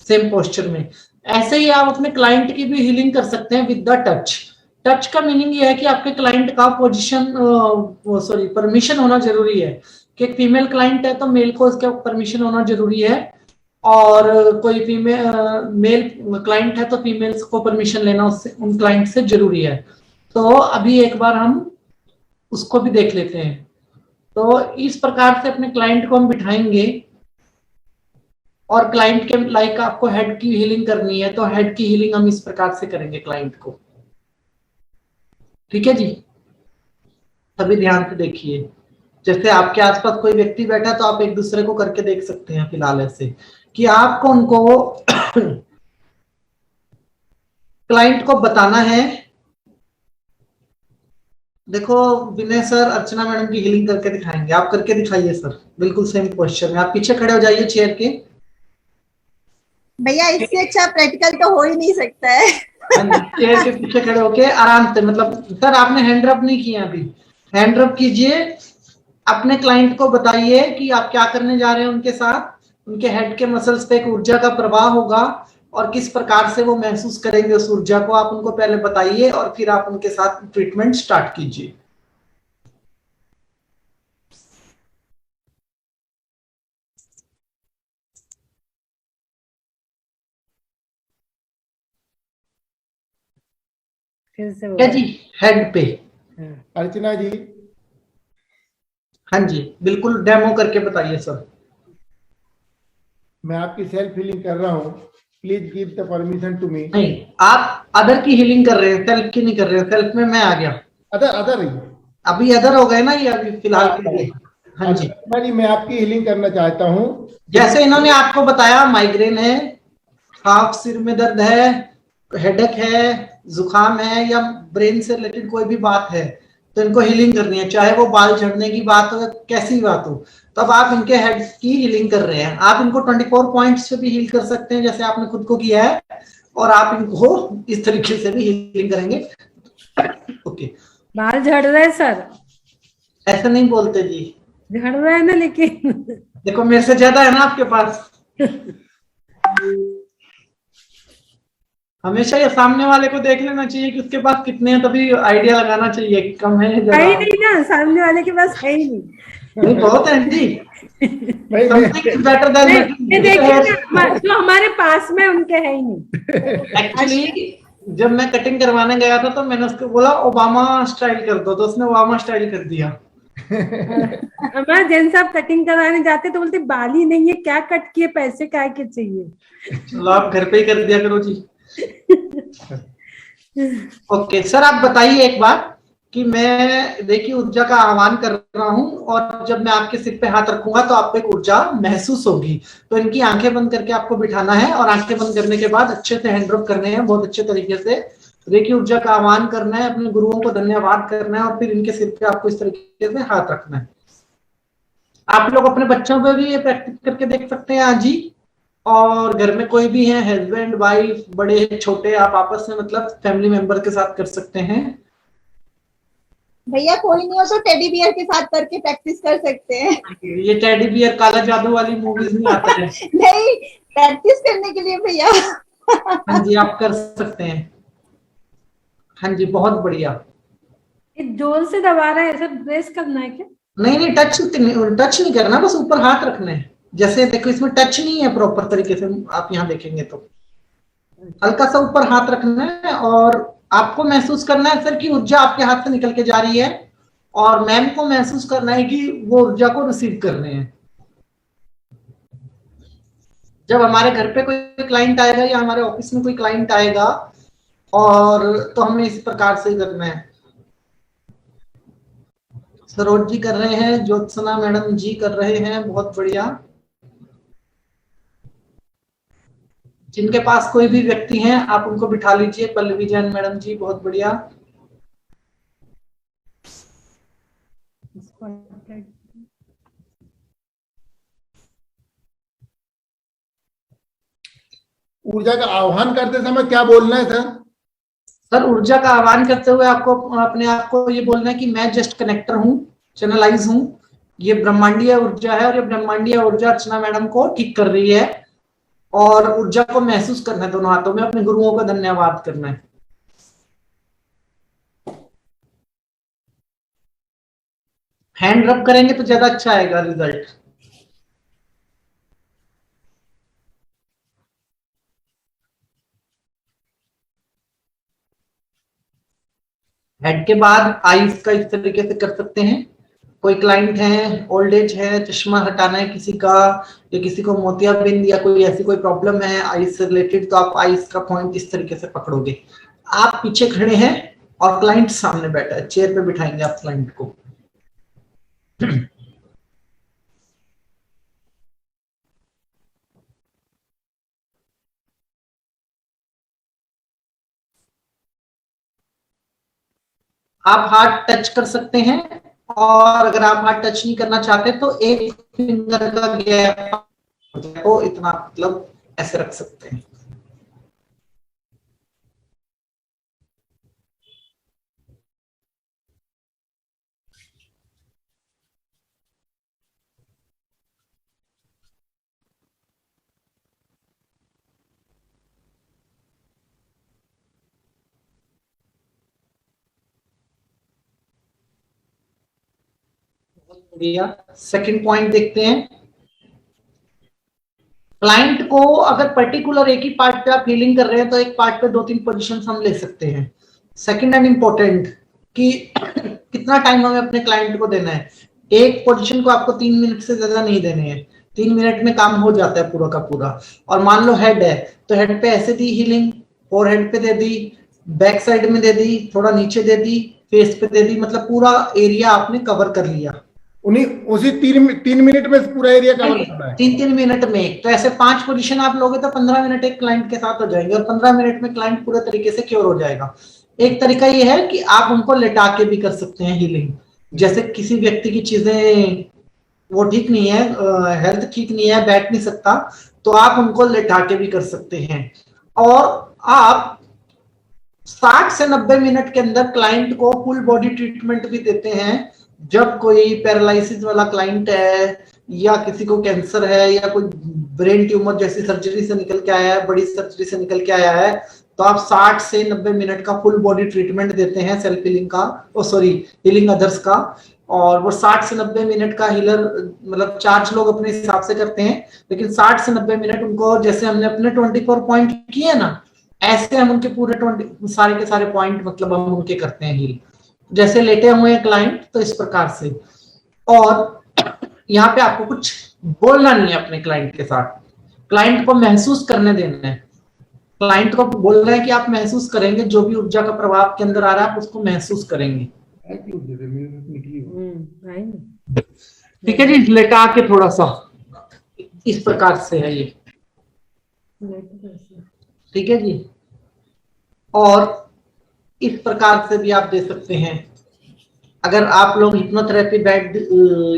सेम पोस्चर में, ऐसे ही आप अपने क्लाइंट की भी हीलिंग कर सकते हैं विद द टच। टच का मीनिंग ये है कि आपके क्लाइंट का पोजीशन परमिशन होना जरूरी है कि एक फीमेल क्लाइंट है तो मेल को उसका परमिशन होना जरूरी है, और कोई फीमेल मेल क्लाइंट है तो फीमेल्स को परमिशन लेना उससे, उन क्लाइंट से जरूरी है। तो अभी एक बार हम उसको भी देख लेते हैं। तो इस प्रकार से अपने क्लाइंट को हम बिठाएंगे, और क्लाइंट के लाइक आपको हेड की हीलिंग करनी है तो हेड की हीलिंग हम इस प्रकार से करेंगे क्लाइंट को। ठीक है जी, सभी ध्यान से देखिए। जैसे आपके आसपास कोई व्यक्ति बैठा तो आप एक दूसरे को करके देख सकते हैं फिलहाल ऐसे कि आपको उनको क्लाइंट को बताना है। देखो विनय सर अर्चना मैडम की हीलिंग करके दिखाएंगे, आप करके दिखाइए सर, बिल्कुल सेम पोस्चर में। आप पीछे खड़े हो जाइए चेयर के। भैया इससे अच्छा प्रैक्टिकल तो हो ही नहीं सकता है। चेयर के पीछे खड़े होके आराम से, मतलब सर आपने हैंड रब नहीं किया अभी, हैंड रब कीजिए। अपने क्लाइंट को बताइए कि आप क्या करने जा रहे हैं उनके साथ। उनके हेड के मसल्स पे एक ऊर्जा का प्रवाह होगा और किस प्रकार से वो महसूस करेंगे उस ऊर्जा को, आप उनको पहले बताइए और फिर आप उनके साथ ट्रीटमेंट स्टार्ट कीजिए। क्या जी, हेड पे। अर्चना जी, हाँ जी, बिल्कुल डेमो करके बताइए सर। मैं आपकी सेल्फ हीलिंग कर रहा हूँ, please give the permission to me. नहीं, आप अदर की हीलिंग कर रहे हैं, सेल्फ की नहीं कर रहे हैं। सेल्फ में मैं आ गया, अदर अदर ही। अभी अदर हो गए ना ये अभी फिलहाल के लिए। हाँ जी। अर्चना जी, मैं आपकी हीलिंग करना चाहता हूँ। जैसे इन्होंने आपको बताया माइग्रेन है, हाफ सिर में दर्द है, हेडेक है, जुकाम है, या ब्रेन से रिलेटेड कोई भी बात है, तो इनको हीलिंग करनी है, चाहे वो बाल झड़ने की बात हो या कैसी बात हो। तो अब आप इनके हेड की हीलिंग कर रहे हैं। आप इनको 24 पॉइंट्स से भी हील कर सकते हैं जैसे आपने खुद को किया है, और आप इनको इस तरीके से भी हीलिंग करेंगे। ओके। बाल झड़ रहे सर, ऐसा नहीं बोलते जी, झड़ रहे हैं ना, लेकिन देखो मेरे से ज्यादा है ना आपके पास। हमेशा ये सामने वाले को देख लेना चाहिए कि उसके पास कितने हैं, तभी आइडिया लगाना चाहिए कि कम है है ही ज्यादा। नहीं ना, सामने वाले के पास है ही नहीं। नहीं, बहुत है जी। नहीं, Something is better than नहीं, nothing. ये देखिए ना, जो हमारे पास में उनके है ही नहीं। एक्चुअली जब मैं कटिंग करवाने गया था तो मैंने उसको बोला ओबामा स्टाइल कर दो, तो उसने ओबामा स्टाइल कर दिया। हमारे जैन साहब कटिंग कराने जाते तो बोलते बाल ही नहीं है, क्या कट किए, पैसे काय के चाहिए। चलो आप घर पे ही कर दिया करो जी। ओके सर, आप बताइए एक बात कि मैं देखिए ऊर्जा का आह्वान कर रहा हूं, और जब मैं आपके सिर पे हाथ रखूंगा तो आपको एक ऊर्जा महसूस होगी। तो इनकी आंखें बंद करके आपको बिठाना है, और आंखें बंद करने के बाद अच्छे से हैंड रब करने हैं, बहुत अच्छे तरीके से देखिए ऊर्जा का आह्वान करना है, अपने गुरुओं को धन्यवाद करना है, और फिर इनके सिर पे आपको इस तरीके से हाथ रखना है। आप लोग अपने बच्चों पे भी ये प्रैक्टिस करके देख सकते हैं आज ही, और घर में कोई भी है, हस्बैंड वाइफ, बड़े छोटे, आप आपस में मतलब फैमिली मेंबर के साथ कर सकते हैं। भैया कोई नहीं हो तो टेडी बियर के साथ करके प्रैक्टिस कर सकते हैं। ये टेडी बियर काला जादू वाली मूवीज नहीं आता है। नहीं, प्रैक्टिस करने के लिए भैया। हाँ जी, आप कर सकते हैं। हाँ जी, बहुत बढ़िया। ये जोर से दबा रहा है, ऐसा प्रेस करना है क्या? नहीं नहीं, टच नहीं करना, बस ऊपर हाथ रखना है। जैसे देखो इसमें टच नहीं है प्रॉपर तरीके से, आप यहाँ देखेंगे तो हल्का सा ऊपर हाथ रखना है, और आपको महसूस करना है सर की ऊर्जा आपके हाथ से निकल के जा रही है, और मैम को महसूस करना है कि वो ऊर्जा को रिसीव कर रहे हैं। जब हमारे घर पे कोई क्लाइंट आएगा या हमारे ऑफिस में कोई क्लाइंट आएगा, और तो हमें इस प्रकार से करना है। सरोज जी कर रहे हैं, ज्योत्सना मैडम जी कर रहे हैं, बहुत बढ़िया। जिनके पास कोई भी व्यक्ति हैं आप उनको बिठा लीजिए। पल्लवी जैन मैडम जी, बहुत बढ़िया। ऊर्जा का आह्वान करते समय क्या बोलना है सर? सर ऊर्जा का आह्वान करते हुए आपको अपने आप को ये बोलना है कि मैं जस्ट कनेक्टर हूँ, चैनलाइज हूँ, ये ब्रह्मांडीय ऊर्जा है, और ये ब्रह्मांडीय ऊर्जा अर्चना मैडम को ठीक कर रही है, और ऊर्जा को महसूस करना है दोनों हाथों में, अपने गुरुओं का धन्यवाद करना है। हैंड रब करेंगे तो ज्यादा अच्छा आएगा रिजल्ट। हेड के बाद आईज का इस तरीके से कर सकते हैं। कोई क्लाइंट है, ओल्ड एज है, चश्मा हटाना है किसी का, या किसी को मोतियाबिंद या कोई ऐसी कोई प्रॉब्लम है आईज से रिलेटेड, तो आप आईज का पॉइंट इस तरीके से पकड़ोगे। आप पीछे खड़े हैं और क्लाइंट सामने बैठा है, चेयर पे बिठाएंगे आप क्लाइंट को। आप हाथ टच कर सकते हैं, और अगर आप हाथ टच नहीं करना चाहते तो एक फिंगर का गैप को इतना मतलब ऐसे रख सकते हैं। बढ़िया। सेकंड पॉइंट देखते हैं। क्लाइंट को अगर पर्टिकुलर एक ही पार्ट पे आप हीलिंग कर रहे हैं तो एक पार्ट पे 2-3 पोजीशन हम ले सकते हैं। सेकंड एंड इम्पोर्टेंट कि कितना टाइम हमें अपने क्लाइंट को देना है। एक पोजीशन को आपको 3 मिनट से ज्यादा नहीं देने हैं, 3 मिनट में काम हो जाता है पूरा का पूरा। और मान लो हेड है तो हेड पे ऐसे दी हीलिंग, फोरहेड पे दे दी, बैक साइड में दे दी, थोड़ा नीचे दे दी, फेस पे दे दी, मतलब पूरा एरिया आपने कवर कर लिया। उसी 3 मिनट में पूरा एरिया कवर करना है? 3 मिनट में। तो ऐसे 5 पोजीशन आप लोगे तो 15 मिनट एक क्लाइंट के साथ हो जाएंगे, और 15 मिनट में क्लाइंट पूरे तरीके से क्योर हो जाएगा। एक तरीका ये है कि आप उनको लेटा के भी कर सकते हैं हीलिंग। जैसे किसी व्यक्ति की चीजें वो ठीक नहीं है, हेल्थ ठीक नहीं है, बैठ नहीं सकता, तो आप उनको लेटा के भी कर सकते हैं। और आप 60 से 90 मिनट के अंदर क्लाइंट को फुल बॉडी ट्रीटमेंट भी देते हैं। जब कोई पैरालिसिस वाला क्लाइंट है, या किसी को कैंसर है, या कोई ब्रेन ट्यूमर जैसी सर्जरी से निकल के आया है, बड़ी सर्जरी से निकल के आया है, तो आप 60 से 90 मिनट का फुल बॉडी ट्रीटमेंट देते हैं सेल्फ हीलिंग का, हीलिंग अदर्स का। और वो 60 से 90 मिनट का हीलर मतलब चार्ज लोग अपने हिसाब से करते हैं, लेकिन 60 से 90 मिनट उनको, जैसे हमने अपने 24 पॉइंट किए ना, ऐसे हम उनके पूरे 20 सारे के सारे पॉइंट मतलब हम उनके करते हैं हील। जैसे लेटे हुए हैं क्लाइंट, तो इस प्रकार से। और यहाँ पे आपको कुछ बोलना नहीं है अपने क्लाइंट के साथ, क्लाइंट को महसूस करने देना है। क्लाइंट को बोलना है कि आप महसूस करेंगे, जो भी ऊर्जा का प्रभाव के अंदर आ रहा है आप उसको महसूस करेंगे। ठीक है जी, लेटा के थोड़ा सा इस प्रकार से है ये, ठीक है जी। और इस प्रकार से भी आप दे सकते हैं। अगर आप लोग हिप्नोथेरेपी बेड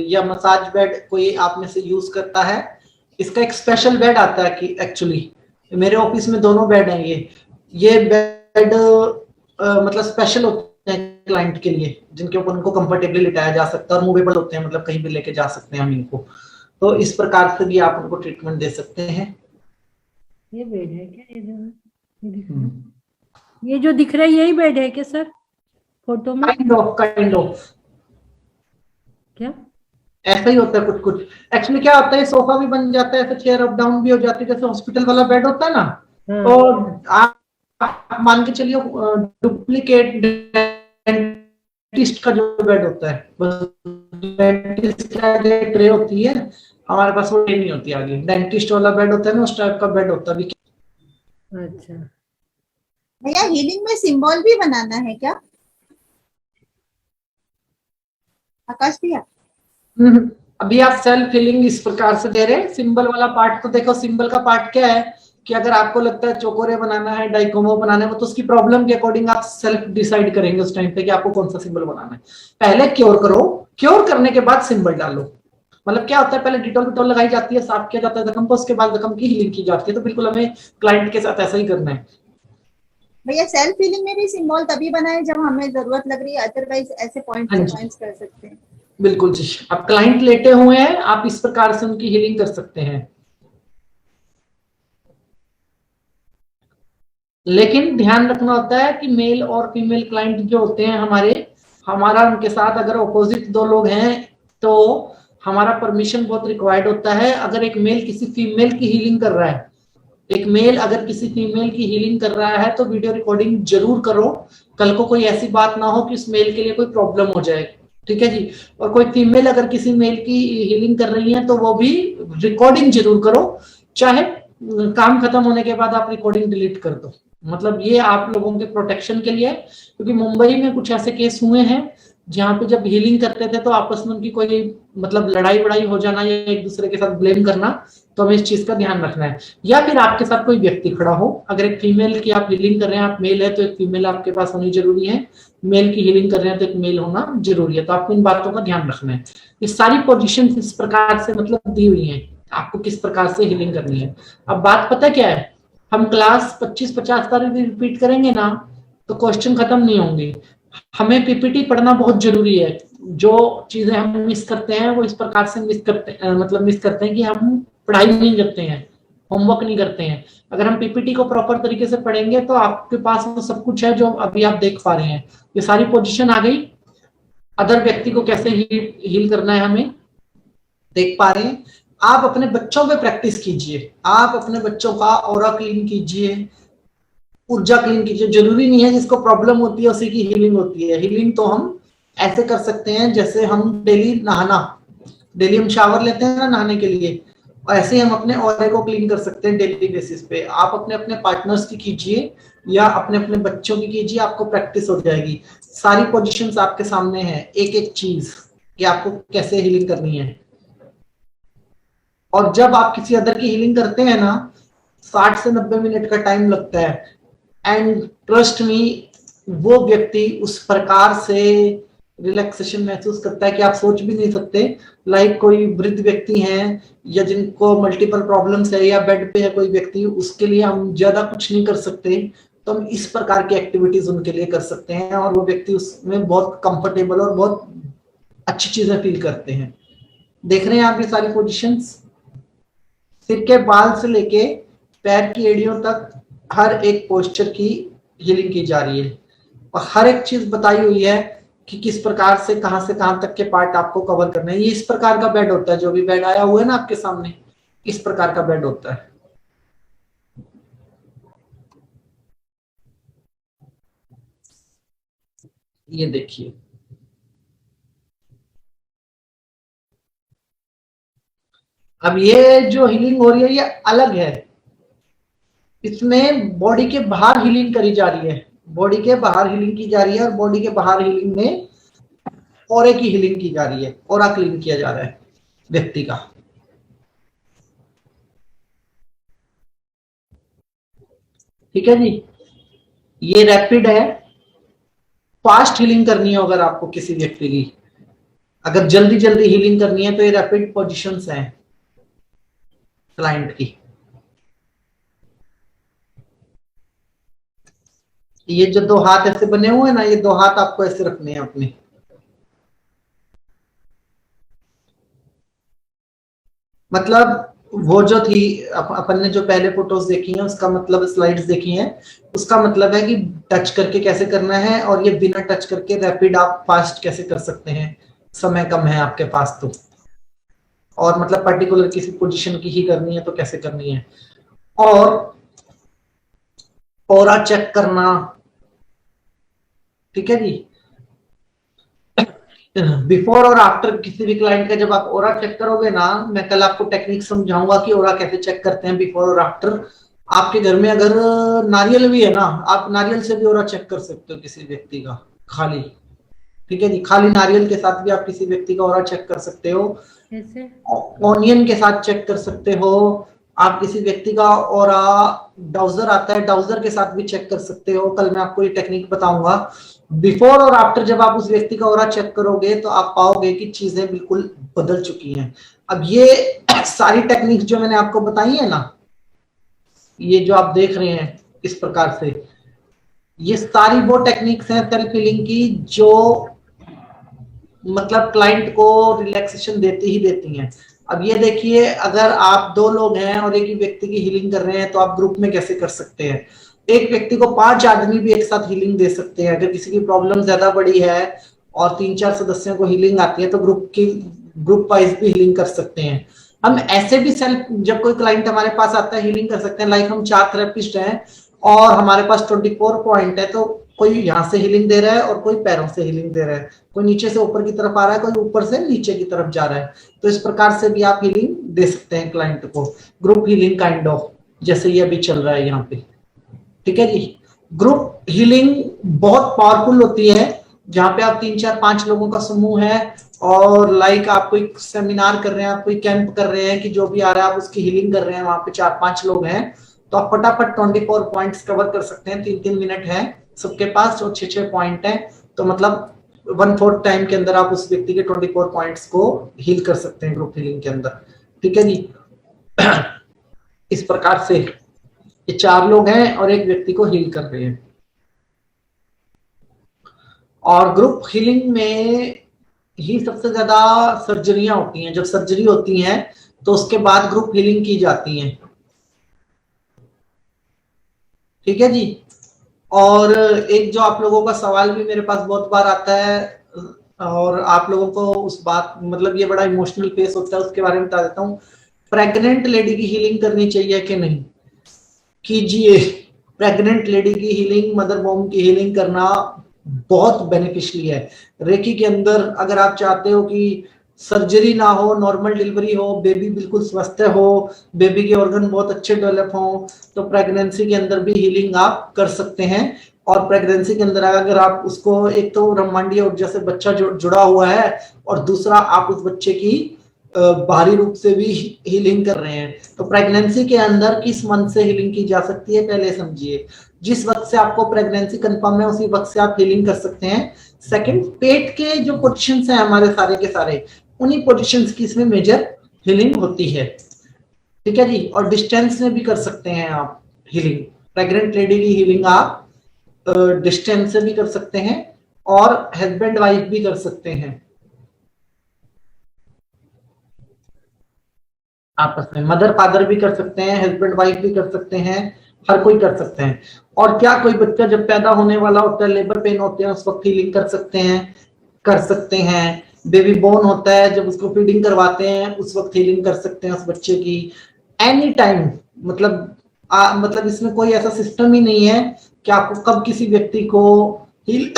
या मसाज बेड कोई आप में से यूज करता है, इसका एक स्पेशल बेड आता है कि एक्चुअली मेरे ऑफिस में दोनों बेड हैं। ये बेड मतलब स्पेशल होते हैं क्लाइंट के लिए, जिनके ऊपर उनको कंफर्टेबली लिटाया जा सकता है और मूवेबल होते हैं, मतलब कहीं भी लेके जा सकते हैं हम इनको। तो इस प्रकार से भी आप उनको ट्रीटमेंट दे सकते हैं। ये बेड है क्या? ये जो दिख रहा है यही बेड है क्या सर फोटो में? काइंड ऑफ क्या ऐसा ही होता है कुछ कुछ। एक्चुअली क्या होता है, सोफा भी बन जाता है, ऐसे चेयर अप डाउन भी हो जाती है, जैसे हॉस्पिटल वाला बेड होता है ना। तो आप मान के चलिए डुप्लीकेट डेंटिस्ट का जो बेड होता है, डेंटिस्ट का ट्रे होती है, हमारे पास वो ट्रे नहीं होती आगे। डेंटिस्ट वाला बेड होता है ना, उस टाइप का बेड होता है। अच्छा भैया, हीलिंग में सिंबल भी बनाना है क्या आकाश भैया? अभी आप सेल्फ हीलिंग इस प्रकार से दे रहे हैं। सिंबल वाला पार्ट तो देखो, सिंबल का पार्ट क्या है कि अगर आपको लगता है चोकोरे बनाना है, डाइकोमो बनाना है, वो तो उसकी प्रॉब्लम के अकॉर्डिंग आप सेल्फ डिसाइड करेंगे उस टाइम पे कि आपको कौन सा सिंबल बनाना है। पहले क्योर करो, क्योर करने के बाद सिंबल डालो। मतलब क्या होता है, पहले डिटॉल विटॉल लगाई जाती है, साफ किया जाता है जख्म को, उसके बाद जख्म की हीलिंग की जाती है। तो बिल्कुल हमें क्लाइंट के साथ ऐसा ही करना है। भैया, सेल्फ हीलिंग में भी सिंबल तभी बनाए जब हमें जरूरत लग रही है, अदरवाइज ऐसे पॉइंट्स कर सकते हैं। बिल्कुल जी, अब क्लाइंट लेटे हुए हैं, आप इस प्रकार से उनकी हीलिंग कर सकते हैं। लेकिन ध्यान रखना होता है कि मेल और फीमेल क्लाइंट जो होते हैं हमारा उनके साथ अगर ऑपोजिट दो लोग हैं तो हमारा परमिशन बहुत रिक्वायर्ड होता है। अगर एक मेल किसी फीमेल की हीलिंग कर रहा है, एक मेल अगर किसी फीमेल की हीलिंग कर रहा है, तो वीडियो रिकॉर्डिंग जरूर करो। कल को कोई ऐसी बात ना हो कि उस मेल के लिए कोई प्रॉब्लम हो जाए, ठीक है जी। और कोई फीमेल अगर किसी मेल की हीलिंग कर रही है तो वो भी रिकॉर्डिंग जरूर करो, चाहे काम खत्म होने के बाद आप रिकॉर्डिंग डिलीट कर दो। मतलब ये आप लोगों के प्रोटेक्शन के लिए, क्योंकि मुंबई में कुछ ऐसे केस हुए हैं जहाँ पे जब हीलिंग करते थे तो आपस में उनकी कोई मतलब लड़ाई वड़ाई हो जाना या एक दूसरे के साथ ब्लेम करना, तो हमें इस चीज का ध्यान रखना है। या फिर आपके साथ कोई व्यक्ति खड़ा हो, अगर एक फीमेल की आप हीलिंग कर रहे हैं, आप मेल है तो एक फीमेल आपके पास होनी जरूरी है, मेल की हीलिंग कर रहे हैं तो एक मेल होना जरूरी है। तो आपको इन बातों का ध्यान रखना है। ये सारी पोजीशन इस प्रकार से मतलब दी हुई है, आपको किस प्रकार से हीलिंग करनी है। अब बात पता क्या है, हम क्लास 25-50 बार रिपीट करेंगे ना तो क्वेश्चन खत्म नहीं होंगे। हमें पीपीटी पढ़ना बहुत जरूरी है। जो चीजें हम मिस करते हैं वो इस प्रकार से मिस करते हैं कि हम पढ़ाई नहीं करते हैं, होमवर्क नहीं करते हैं। अगर हम पीपीटी को प्रॉपर तरीके से पढ़ेंगे तो आपके पास वो सब कुछ है जो अभी आप देख पा रहे हैं। ये सारी पोजीशन आ गई, अदर व्यक्ति को कैसे हील करना है हमें देख पा रहे हैं। आप अपने बच्चों पे प्रैक्टिस कीजिए, आप अपने बच्चों का ऑरा क्लीन कीजिए, ऊर्जा क्लीन कीजिए। जरूरी नहीं है जिसको प्रॉब्लम होती है उसी की हीलिंग होती है। हीलिंग तो हम ऐसे कर सकते हैं जैसे हम डेली हम शावर लेते हैं ना नहाने के लिए, और ऐसे ही हम अपने ऑरे को क्लीन कर सकते हैं डेली बेसिस पे। आप अपने अपने पार्टनर्स की कीजिए या अपने अपने बच्चों की कीजिए, आपको प्रैक्टिस हो जाएगी। सारी पोजीशंस आपके सामने है, एक एक चीज कि आपको कैसे हीलिंग करनी है। और जब आप किसी अदर की हीलिंग करते हैं ना, 60 से 90 मिनट का टाइम लगता है। एंड ट्रस्ट मी, वो व्यक्ति उस प्रकार से रिलैक्सेशन महसूस करता है कि आप सोच भी नहीं सकते। लाइक कोई वृद्ध व्यक्ति हैं या जिनको मल्टीपल प्रॉब्लम्स है या बेड पे है कोई व्यक्ति, उसके लिए हम ज्यादा कुछ नहीं कर सकते, तो हम इस प्रकार की एक्टिविटीज उनके लिए कर सकते हैं और वो व्यक्ति उसमें बहुत कंफर्टेबल और बहुत अच्छी चीजें फील करते हैं। देख रहे हैं आप ये सारी पोजीशंस, सिर के बाल से लेके पैर की एड़ियों तक हर एक पोस्चर की हीलिंग की जा रही है और हर एक चीज बताई हुई है कि किस प्रकार से कहां तक के पार्ट आपको कवर करना है। ये इस प्रकार का बेड होता है, जो भी बेड आया हुआ है ना आपके सामने, इस प्रकार का बेड होता है। ये देखिए, अब ये जो हीलिंग हो रही है ये अलग है, इसमें बॉडी के बाहर हीलिंग करी जा रही है, बॉडी के बाहर हीलिंग की जा रही है और बॉडी के बाहर हीलिंग में ऑरे की हीलिंग की जा रही है, ऑरा क्लीन किया जा रहा है व्यक्ति का। ठीक है जी, ये रैपिड है। फास्ट हीलिंग करनी है अगर आपको किसी व्यक्ति की, अगर जल्दी जल्दी हीलिंग करनी है तो ये रैपिड पोजीशंस हैं क्लाइंट की। ये जो दो हाथ ऐसे बने हुए हैं ना, ये दो हाथ आपको ऐसे रखने हैं अपने, मतलब वो जो थी अपन ने जो पहले फोटोज देखी हैं उसका मतलब, स्लाइड्स देखी हैं उसका मतलब है कि टच करके कैसे करना है, और ये बिना टच करके रैपिड आप फास्ट कैसे कर सकते हैं, समय कम है आपके पास तो, और मतलब पर्टिकुलर किसी पोजीशन की ही करनी है तो कैसे करनी है। और ऑरा चेक करना, ठीक है जी, बिफोर और आफ्टर किसी भी क्लाइंट का जब आप ओरा चेक करोगे ना, मैं कल आपको टेक्निक समझाऊंगा कि ओरा कैसे चेक करते हैं बिफोर और आफ्टर। आपके घर में अगर नारियल भी है ना, आप नारियल से भी ओरा चेक कर सकते हो किसी व्यक्ति का, खाली, ठीक है जी, खाली नारियल के साथ भी आप किसी व्यक्ति का ओरा चेक कर सकते हो। ऑनियन के साथ चेक कर सकते हो आप किसी व्यक्ति का, और डाउजर आता है, डाउजर के साथ भी चेक कर सकते हो। कल मैं आपको ये टेक्निक बताऊंगा। बिफोर और आफ्टर जब आप उस व्यक्ति का ऑरा चेक करोगे तो आप पाओगे कि चीजें बिल्कुल बदल चुकी हैं। अब ये सारी टेक्निक्स जो मैंने आपको बताई है ना, ये जो आप देख रहे हैं इस प्रकार से, ये सारी वो टेक्निक्स हैं सेल्फ हीलिंग की जो मतलब क्लाइंट को रिलैक्सेशन देती ही देती हैं। अब ये देखिए, अगर आप दो लोग हैं और एक ही व्यक्ति की हीलिंग कर रहे हैं तो आप ग्रुप में कैसे कर सकते हैं। एक व्यक्ति को 5 आदमी भी एक साथ हीलिंग दे सकते हैं। अगर किसी की प्रॉब्लम ज्यादा बड़ी है और 3-4 सदस्यों को हीलिंग आती है तो ग्रुप वाइज भी हीलिंग कर सकते हैं। हम ऐसे भी सेल्फ, जब कोई क्लाइंट हमारे पास आता है, हीलिंग कर सकते हैं। लाइक हम 4 थेरेपिस्ट हैं और हमारे पास 24 पॉइंट है, तो कोई यहाँ से हीलिंग दे रहा है और कोई पैरों से हीलिंग दे रहा है, कोई नीचे से ऊपर की तरफ आ रहा है, कोई ऊपर से नीचे की तरफ जा रहा है। तो इस प्रकार से भी आप हीलिंग दे सकते हैं क्लाइंट को, ग्रुप हीलिंग काइंड ऑफ, जैसे ये अभी चल रहा है यहाँ पे। ठीक है जी, ग्रुप हीलिंग बहुत पावरफुल होती है, जहाँ पे आप 3-4-5 लोगों का समूह है और लाइक आप कोई सेमिनार कर रहे हैं, आप कोई कैंप कर रहे हैं कि जो भी आ रहा है आप उसकी हीलिंग कर रहे हैं, वहां पे 4-5 लोग हैं, तो आप फटाफट 24 पॉइंट्स कवर कर सकते हैं। 3-3 मिनट है सबके पास और 6-6 पॉइंट है, तो मतलब 1/4 टाइम के अंदर आप उस व्यक्ति के 24 पॉइंट्स को हील कर सकते हैं ग्रुप हीलिंग के अंदर। ठीक है जी, इस प्रकार से ये 4 लोग हैं और एक व्यक्ति को हील कर रहे हैं। और ग्रुप हीलिंग में ही सबसे ज्यादा सर्जरियां होती हैं। जब सर्जरी होती है तो उसके बाद ग्रुप हीलिंग की जाती है। ठीक है जी, और एक जो आप लोगों का सवाल भी मेरे पास बहुत बार आता है और आप लोगों को उस बात, मतलब ये बड़ा इमोशनल फेस होता है, उसके बारे में बता देता हूँ। प्रेग्नेंट लेडी की हीलिंग करनी चाहिए कि नहीं? कीजिए। प्रेग्नेंट लेडी की हीलिंग, मदर वोम की हीलिंग करना बहुत बेनिफिशियल है। रेकी के अंदर अगर आप चाहते हो कि सर्जरी ना हो, नॉर्मल डिलीवरी हो, बेबी बिल्कुल स्वस्थ हो, बेबी के ऑर्गन बहुत अच्छे डेवलप हो, तो प्रेगनेंसी के अंदर भी हीलिंग आप कर सकते हैं। और प्रेगनेंसी के अंदर अगर आप उसको, एक तो ब्रह्मांडीय ऊर्जा से बच्चा जुड़ा हुआ है, और दूसरा आप उस बच्चे की बाहरी रूप से भी हीलिंग कर रहे हैं, तो प्रेगनेंसी के अंदर किस मंथ से हीलिंग की जा सकती है पहले समझिए। जिस वक्त से आपको प्रेगनेंसी कंफर्म है उसी वक्त से आप हीलिंग कर सकते हैं। सेकंड, पेट के जो पोजीशंस हैं हमारे सारे के सारे, उन्हीं पोजीशंस की इसमें मेजर हीलिंग होती है, ठीक है जी। और डिस्टेंस में भी कर सकते हैं आप हीलिंग, प्रेग्नेंट लेडी की हीलिंग आप डिस्टेंस से भी कर सकते हैं, और हस्बैंड वाइफ भी कर सकते हैं आपस में, मदर फादर भी कर सकते हैं, हस्बैंड वाइफ भी कर सकते हैं, हर कोई कर सकते हैं। और क्या कोई बच्चा जब पैदा होने वाला होता है, लेबर पेन होते हैं, उस वक्त हीलिंग कर सकते हैं, कर सकते हैं। बेबी बोर्न होता है, जब उसको फीडिंग करवाते हैं उस वक्त हीलिंग कर सकते हैं उस बच्चे की, एनी टाइम। मतलब इसमें कोई ऐसा सिस्टम ही नहीं है कि आपको कब किसी व्यक्ति को हील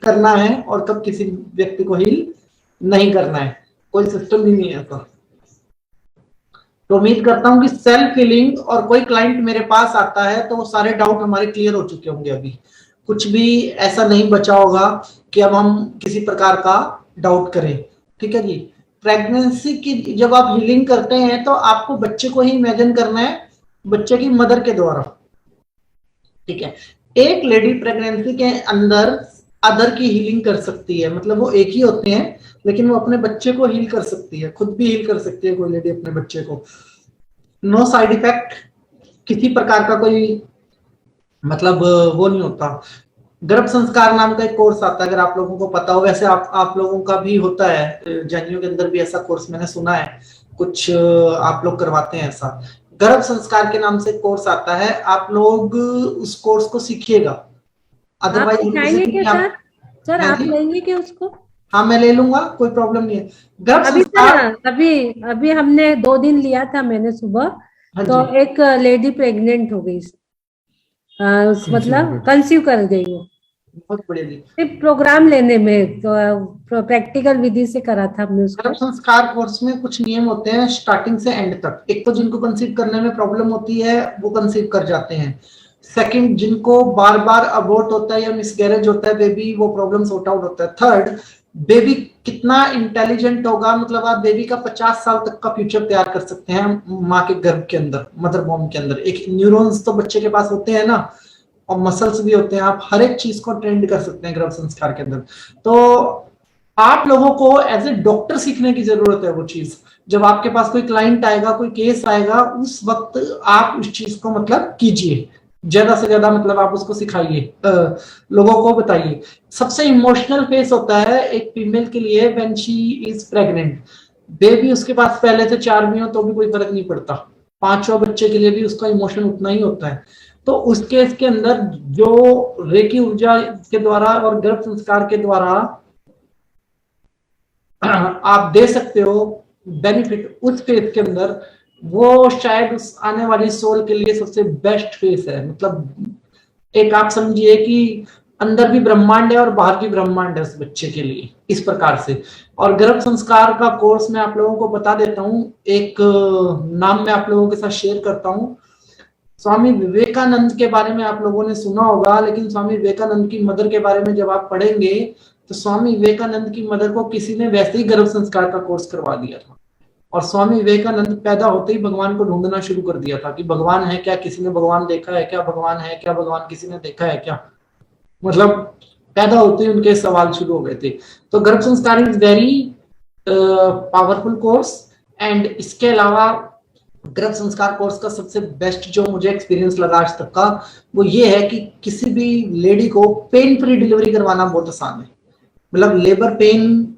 करना है और कब किसी व्यक्ति को हील नहीं करना है, कोई सिस्टम ही नहीं है ऐसा। तो उम्मीद करता हूं कि सेल्फ हीलिंग, और कोई क्लाइंट मेरे पास आता है तो वो सारे डाउट हमारे क्लियर हो चुके होंगे, अभी कुछ भी ऐसा नहीं बचा होगा कि अब हम किसी प्रकार का डाउट करें, ठीक है जी। प्रेगनेंसी की जब आप हीलिंग करते हैं तो आपको बच्चे को ही इमेजिन करना है, बच्चे की मदर के द्वारा, ठीक है। एक लेडी प्रेगनेंसी के अंदर अदर की हीलिंग कर सकती है, मतलब वो एक ही होते हैं लेकिन वो अपने बच्चे को हील कर सकती है, खुद भी हील कर सकती है कोई लेडी अपने बच्चे को। नो साइड इफेक्ट, किसी प्रकार का कोई मतलब वो नहीं होता। गर्भ संस्कार नाम का एक कोर्स आता है, अगर आप लोगों को पता हो, वैसे आप लोगों का भी होता है, जैनियों के अंदर भी ऐसा कोर्स मैंने सुना है, कुछ आप लोग करवाते हैं ऐसा। गर्भ संस्कार के नाम से कोर्स आता है, आप लोग उस कोर्स को सीखिएगा, अदरवाइज सिखाएंगे क्या सर? सर आप लेंगे क्या उसको? हाँ मैं ले लूंगा, कोई प्रॉब्लम नहीं है। गर्भ अभी संस्कार अभी हमने 2 दिन लिया था मैंने सुबह, तो एक लेडी प्रेग्नेंट हो गई, मतलब कंसीव कर गई वो, बहुत बढ़िया। प्रोग्राम लेने में तो प्रैक्टिकल विधि से करा था हमने उसको। गर्भ संस्कार कोर्स में कुछ नियम होते हैं स्टार्टिंग से एंड तक। एक तो जिनको कंसीव करने में प्रॉब्लम होती है वो कंसीव कर जाते हैं। सेकंड, जिनको बार बार अबॉर्ट होता है या मिसगैरेज होता है बेबी, वो प्रॉब्लम सॉर्ट आउट होता है। थर्ड, बेबी कितना इंटेलिजेंट होगा, मतलब आप बेबी का 50 साल तक का फ्यूचर तैयार कर सकते हैं माँ के गर्भ के अंदर, मदर बॉम्ब के अंदर। एक न्यूरॉन्स तो बच्चे के पास होते हैं ना, और मसल्स भी होते हैं, आप हर एक चीज को ट्रेंड कर सकते हैं गर्भ संस्कार के अंदर। तो आप लोगों को एज ए डॉक्टर सीखने की जरूरत है वो चीज। जब आपके पास कोई क्लाइंट आएगा, कोई केस आएगा, उस वक्त आप उस चीज को मतलब कीजिए, ज्यादा से ज्यादा मतलब आप उसको सिखाइए, लोगों को बताइए। सबसे इमोशनल फेस होता है एक फीमेल के लिए when she is pregnant. Baby उसके पास पहले से 4 भी हो तो भी कोई फर्क नहीं पड़ता, 5वां बच्चे के लिए भी उसका इमोशन उतना ही होता है। तो उस केस के अंदर जो रेकी ऊर्जा के द्वारा और गर्भ संस्कार के द्वारा आप दे सकते हो बेनिफिट उस फेज के अंदर, वो शायद उस आने वाली सोल के लिए सबसे बेस्ट फेस है। मतलब एक आप समझिए कि अंदर भी ब्रह्मांड है और बाहर भी ब्रह्मांड है उस बच्चे के लिए, इस प्रकार से। और गर्भ संस्कार का कोर्स मैं आप लोगों को बता देता हूँ, एक नाम मैं आप लोगों के साथ शेयर करता हूँ। स्वामी विवेकानंद के बारे में आप लोगों ने सुना होगा, लेकिन स्वामी विवेकानंद की मदर के बारे में जब आप पढ़ेंगे तो स्वामी विवेकानंद की मदर को किसी ने वैसे ही गर्भ संस्कार का कोर्स करवा दिया था। और स्वामी विवेकानंद पैदा होते ही भगवान को ढूंढना शुरू कर दिया था कि भगवान है क्या, किसी ने भगवान देखा है क्या, भगवान है क्या, भगवान किसी ने देखा है क्या। मतलब पैदा होते ही उनके सवाल शुरू हो गए थे। तो गर्भ संस्कार is very powerful course. And इसके अलावा गर्भ संस्कार कोर्स का सबसे बेस्ट जो मुझे एक्सपीरियंस लगा आज तक का, वो ये है कि किसी भी लेडी को पेन फ्री डिलीवरी करवाना बहुत आसान है। मतलब लेबर पेन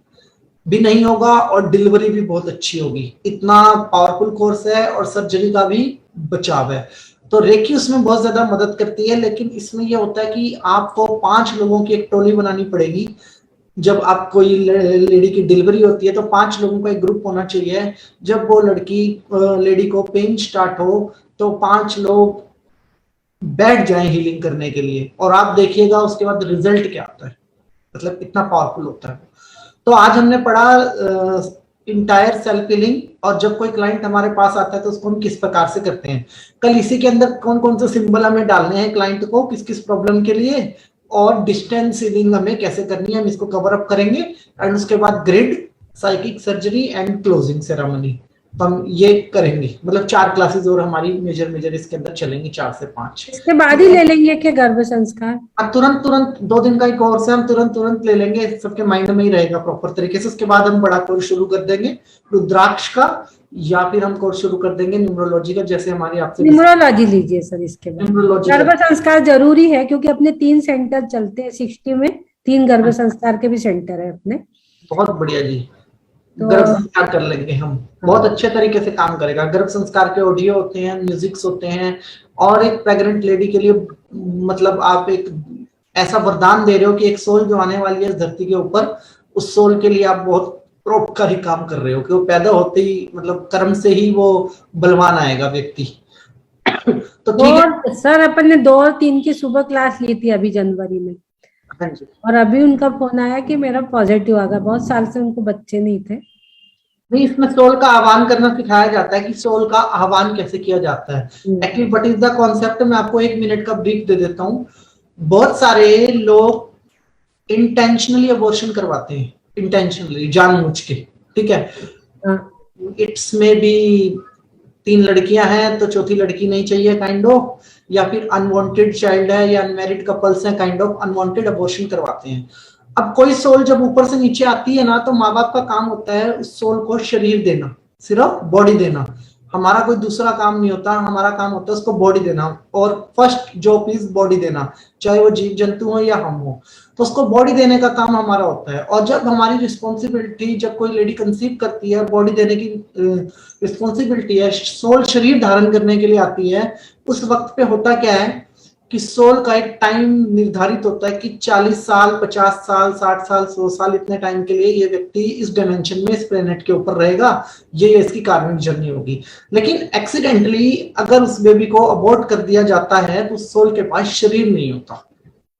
भी नहीं होगा और डिलीवरी भी बहुत अच्छी होगी, इतना पावरफुल कोर्स है। और सर्जरी का भी बचाव है। तो रेकी उसमें बहुत ज्यादा मदद करती है, लेकिन इसमें यह होता है कि आपको 5 लोगों की एक टोली बनानी पड़ेगी। जब आप कोई लेडी की डिलीवरी होती है तो 5 लोगों का एक ग्रुप होना चाहिए। जब वो लेडी को पेन स्टार्ट हो तो 5 लोग बैठ जाएं हीलिंग करने के लिए, और आप देखिएगा उसके बाद रिजल्ट क्या आता है। मतलब इतना पावरफुल होता है। तो आज हमने पढ़ा इंटायर सेल्फ हीलिंग, और जब कोई क्लाइंट हमारे पास आता है तो उसको हम किस प्रकार से करते हैं। कल इसी के अंदर कौन कौन से सिंबल हमें डालने हैं क्लाइंट को किस किस प्रॉब्लम के लिए, और डिस्टेंस हीलिंग हमें कैसे करनी है, हम इसको कवर अप करेंगे। एंड उसके बाद grid, psychic surgery and closing ceremony हम ये करेंगे। मतलब 4 क्लासेस और हमारी मेजर इसके अंदर चलेंगी, 4 से 5। इसके बाद ही ले लेंगे क्या गर्भ संस्कार? अब तुरंत 2 दिन का ही कोर्स है, हम तुरंत ले लेंगे, सबके माइंड में ही रहेगा प्रॉपर तरीके से। उसके बाद हम बड़ा कोर्स शुरू कर देंगे रुद्राक्ष का, या फिर हम कोर्स शुरू कर देंगे न्यूमरोलॉजी का, जैसे हमारी आपसे न्यूमरोलॉजी लीजिए सर। इसके बाद न्यूमरोलॉजी गर्भ संस्कार जरूरी है क्योंकि अपने 3 सेंटर चलते हैं 60 में, 3 गर्भ संस्कार के भी सेंटर है अपने। बहुत बढ़िया जी। तो गर्भ संस्कार कर लेंगे हम, बहुत अच्छे तरीके से काम करेगा। गर्भ संस्कार के ऑडियो होते हैं, म्यूजिक्स होते हैं, और एक प्रेग्नेंट लेडी के लिए मतलब आप एक ऐसा वरदान दे रहे हो कि एक सोल जो आने वाली है इस धरती के ऊपर, उस सोल के लिए आप बहुत परोपकारी काम कर रहे हो कि वो पैदा होते ही मतलब कर्म से ही वो बलवान आएगा व्यक्ति। तो ठीक है सर, अपन ने 2 और 3 की सुबह क्लास ली थी अभी जनवरी में। हाँ जी। और अभी उनका फोन आया कि मेरा पॉजिटिव आ गया। बहुत साल से उनको बच्चे नहीं थे। नहीं, इसमें सोल का आह्वान करना सिखाया जाता है कि सोल का आह्वान कैसे किया जाता है। Actually what is the concept, मैं आपको 1 मिनट का ब्रीफ दे देता हूँ। बहुत सारे लोग इंटेंशनली अबॉर्शन करवाते हैं, इंटेंशनली, जानबूझ के, ठीक है। इट्स में भी 3 लड़कियां हैं तो चौथी लड़की नहीं चाहिए काइंड ऑफ, या फिर अनवांटेड चाइल्ड है या अनमैरिड कपल्स हैं काइंड ऑफ, अनवांटेड अबॉर्शन करवाते हैं। अब कोई सोल जब ऊपर से नीचे आती है ना, तो माँ बाप का काम होता है उस सोल को शरीर देना, सिर्फ बॉडी देना। हमारा कोई दूसरा काम नहीं होता, हमारा काम होता है उसको बॉडी देना, और फर्स्ट जॉब इज बॉडी देना, चाहे वो जीव जंतु हो या हम हो, तो उसको बॉडी देने का काम हमारा होता है। और जब हमारी रिस्पॉन्सिबिलिटी, जब कोई लेडी कंसीव करती है, बॉडी देने की रिस्पॉन्सिबिलिटी है, सोल शरीर धारण करने के लिए आती है, उस वक्त पे होता क्या है कि सोल का एक टाइम निर्धारित होता है कि 40 साल, 50 साल, 60 साल, 100 साल, इतने टाइम के लिए ये व्यक्ति इस डायमेंशन में, इस प्लेनेट के ऊपर रहेगा, ये इसकी कार्मिक जर्नी होगी। लेकिन एक्सीडेंटली अगर उस बेबी को अबॉर्ट कर दिया जाता है तो सोल के पास शरीर नहीं होता,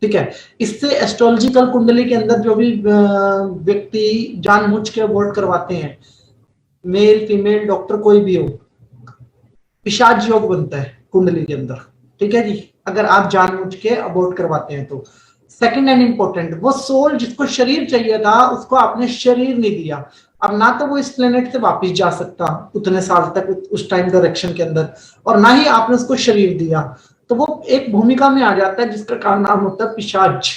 ठीक है। इससे एस्ट्रोलॉजिकल कुंडली के अंदर जो भी व्यक्ति जानबूझ के अबॉर्ट करवाते हैं, मेल फीमेल डॉक्टर कोई भी हो, पिशाच योग बनता है कुंडली के अंदर, ठीक है जी, अगर आप जानबूझ के अबॉर्ट करवाते हैं तो। सेकंड एंड इंपॉर्टेंट, वो सोल जिसको शरीर चाहिए था उसको आपने शरीर नहीं दिया। अब ना तो वो इस प्लेनेट से वापस जा सकता उतने साल तक उस टाइम डायरेक्शन के अंदर, और ना ही आपने उसको शरीर दिया, तो वो एक भूमिका में आ जाता है जिसका नाम होता है पिशाच।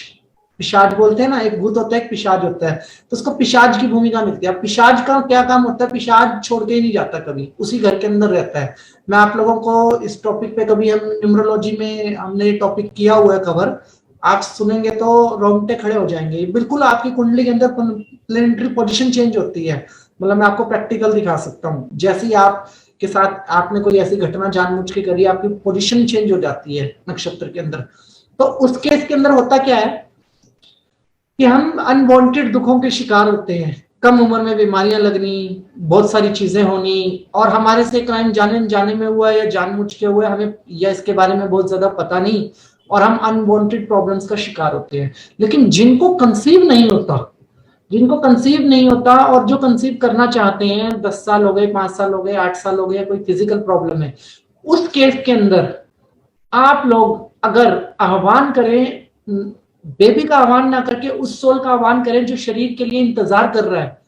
पिशाच बोलते हैं ना, एक भूत होता है, एक पिशाच होता है, तो उसको पिशाच की भूमिका मिलती है। पिशाच का क्या काम होता है, पिशाच छोड़ के ही नहीं जाता कभी, उसी घर के अंदर रहता है। मैं आप लोगों को इस टॉपिक पे कभी हम न्यूमरोलॉजी में हमने टॉपिक किया हुआ है कवर, आप सुनेंगे तो रोंगटे खड़े हो जाएंगे। बिल्कुल आपकी कुंडली के अंदर प्लेनेटरी पोजीशन चेंज होती है, मतलब मैं आपको प्रैक्टिकल दिखा सकता हूँ। जैसे ही आप के साथ आपने कोई ऐसी घटना जानबूझ के करी, आपकी पोजीशन चेंज हो जाती है नक्षत्र के अंदर। तो उस केस के अंदर होता क्या है कि हम अनवांटेड दुखों के शिकार होते हैं, कम उम्र में बीमारियां लगनी, बहुत सारी चीजें होनी, और हमारे से क्राइम जाने में हुआ या जानबूझ के हुआ, हमें या इसके बारे में बहुत ज्यादा पता नहीं, और हम अनवांटेड प्रॉब्लम्स का शिकार होते हैं। लेकिन जिनको कंसीव नहीं होता और जो कंसीव करना चाहते हैं, 10 साल हो गए, 5 साल हो गए, 8 साल हो गए, कोई फिजिकल प्रॉब्लम है, उस केस के अंदर आप लोग अगर आह्वान करें, बेबी का आह्वान ना करके उस सोल का आह्वान करें जो शरीर के लिए इंतजार कर रहा है,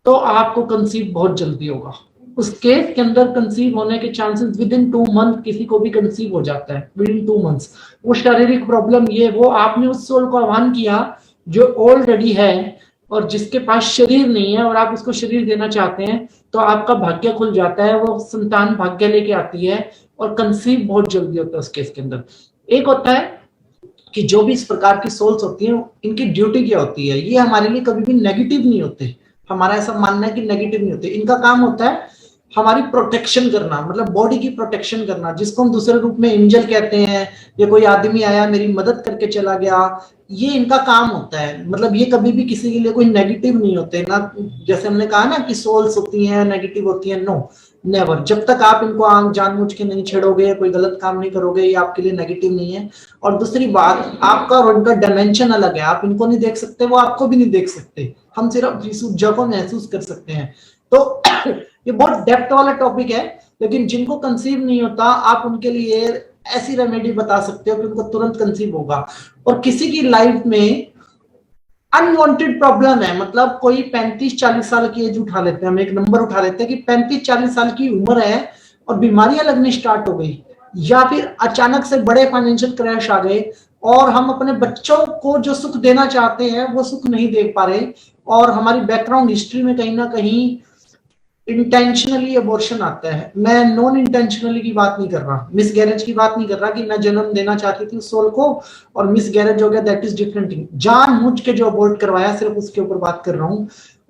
तो आपको कंसीव बहुत जल्दी होगा। उस केस के अंदर कंसीव होने के चांसेस विद इन 2 मंथ, किसी को भी कंसीव हो जाता है विद इन 2 मंथ्स। वो शारीरिक प्रॉब्लम ये वो आपने उस सोल को आह्वान किया जो ऑलरेडी है और जिसके पास शरीर नहीं है, और आप उसको शरीर देना चाहते हैं, तो आपका भाग्य खुल जाता है, वो संतान भाग्य लेके आती है, और कंसीव बहुत जल्दी होता है उस केस के अंदर। एक होता है कि जो भी इस प्रकार की सोल्स होती हैं, इनकी ड्यूटी क्या होती है, ये हमारे लिए कभी भी नेगेटिव नहीं होते। हमारा ऐसा मानना है कि नेगेटिव नहीं होते। इनका काम होता है हमारी प्रोटेक्शन करना, मतलब बॉडी की प्रोटेक्शन करना, जिसको हम दूसरे रूप में एंजल कहते हैं, या कोई आदमी आया मेरी मदद करके चला गया, ये इनका काम होता है। मतलब ये कभी भी किसी के लिए कोई नेगेटिव नहीं होते ना, जैसे हमने कहा ना कि सोल्स होती हैं नेगेटिव होती हैं, नो नेवर। जब तक आप इनको जानबूझ के नहीं छेड़ोगे, कोई गलत काम नहीं करोगे, ये आपके लिए नेगेटिव नहीं है। और दूसरी बात, आपका और उनका डायमेंशन अलग है, आप इनको नहीं देख सकते, वो आपको भी नहीं देख सकते। हम सिर्फ इस ऊर्जा को महसूस कर सकते हैं। तो ये बहुत डेप्थ वाला टॉपिक है, लेकिन जिनको कंसीव नहीं होता आप उनके लिए ऐसी रेमेडी बता सकते हो कि उनको तुरंत कंसीव होगा। और किसी की लाइफ में अनवांटेड प्रॉब्लम है, मतलब कोई 35-40 साल की एज उठा लेते हैं, हम एक नंबर उठा लेते हैं कि 35-40 साल की उम्र है और बीमारियां लगनी स्टार्ट हो गई, या फिर अचानक से बड़े फाइनेंशियल क्रैश आ गए और हम अपने बच्चों को जो सुख देना चाहते हैं वो सुख नहीं दे पा रहे, और हमारी बैकग्राउंड हिस्ट्री में कहीं ना कहीं इंटेंशनली अबॉर्शन आता है। मैं नॉन इंटेंशनली की बात नहीं कर रहा, मिस गैरेज की बात नहीं कर रहा कि मैं जन्म देना चाहती थी उस सोल को और मिस गैरेज हो गया, दैट इज डिफरेंट थिंग। जानबूझ के जो अबॉर्ट करवाया सिर्फ उसके ऊपर बात कर रहा हूं,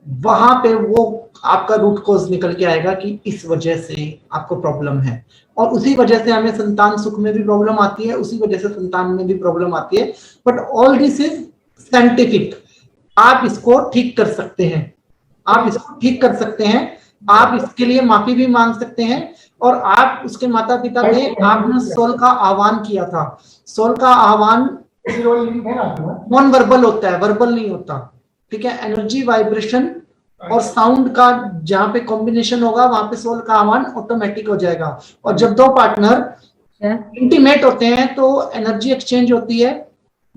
वहां पे वो आपका रूट कॉज निकल के आएगा कि इस वजह से आपको प्रॉब्लम है, और उसी वजह से हमें संतान सुख में भी प्रॉब्लम आती है, उसी वजह से संतान में भी प्रॉब्लम आती है। But all this is scientific, आप इसको ठीक कर सकते हैं, आप इसको ठीक कर सकते हैं, आप इसके लिए माफी भी मांग सकते हैं। और आप उसके माता पिता थे, आपने सोल का आह्वान किया था, सोल का आह्वान नॉन वर्बल होता है, वर्बल नहीं होता, ठीक है। एनर्जी, वाइब्रेशन और साउंड का जहां पे कॉम्बिनेशन होगा वहां पे सोल का आह्वान ऑटोमेटिक हो जाएगा। और जब दो पार्टनर इंटीमेट होते हैं तो एनर्जी एक्सचेंज होती है,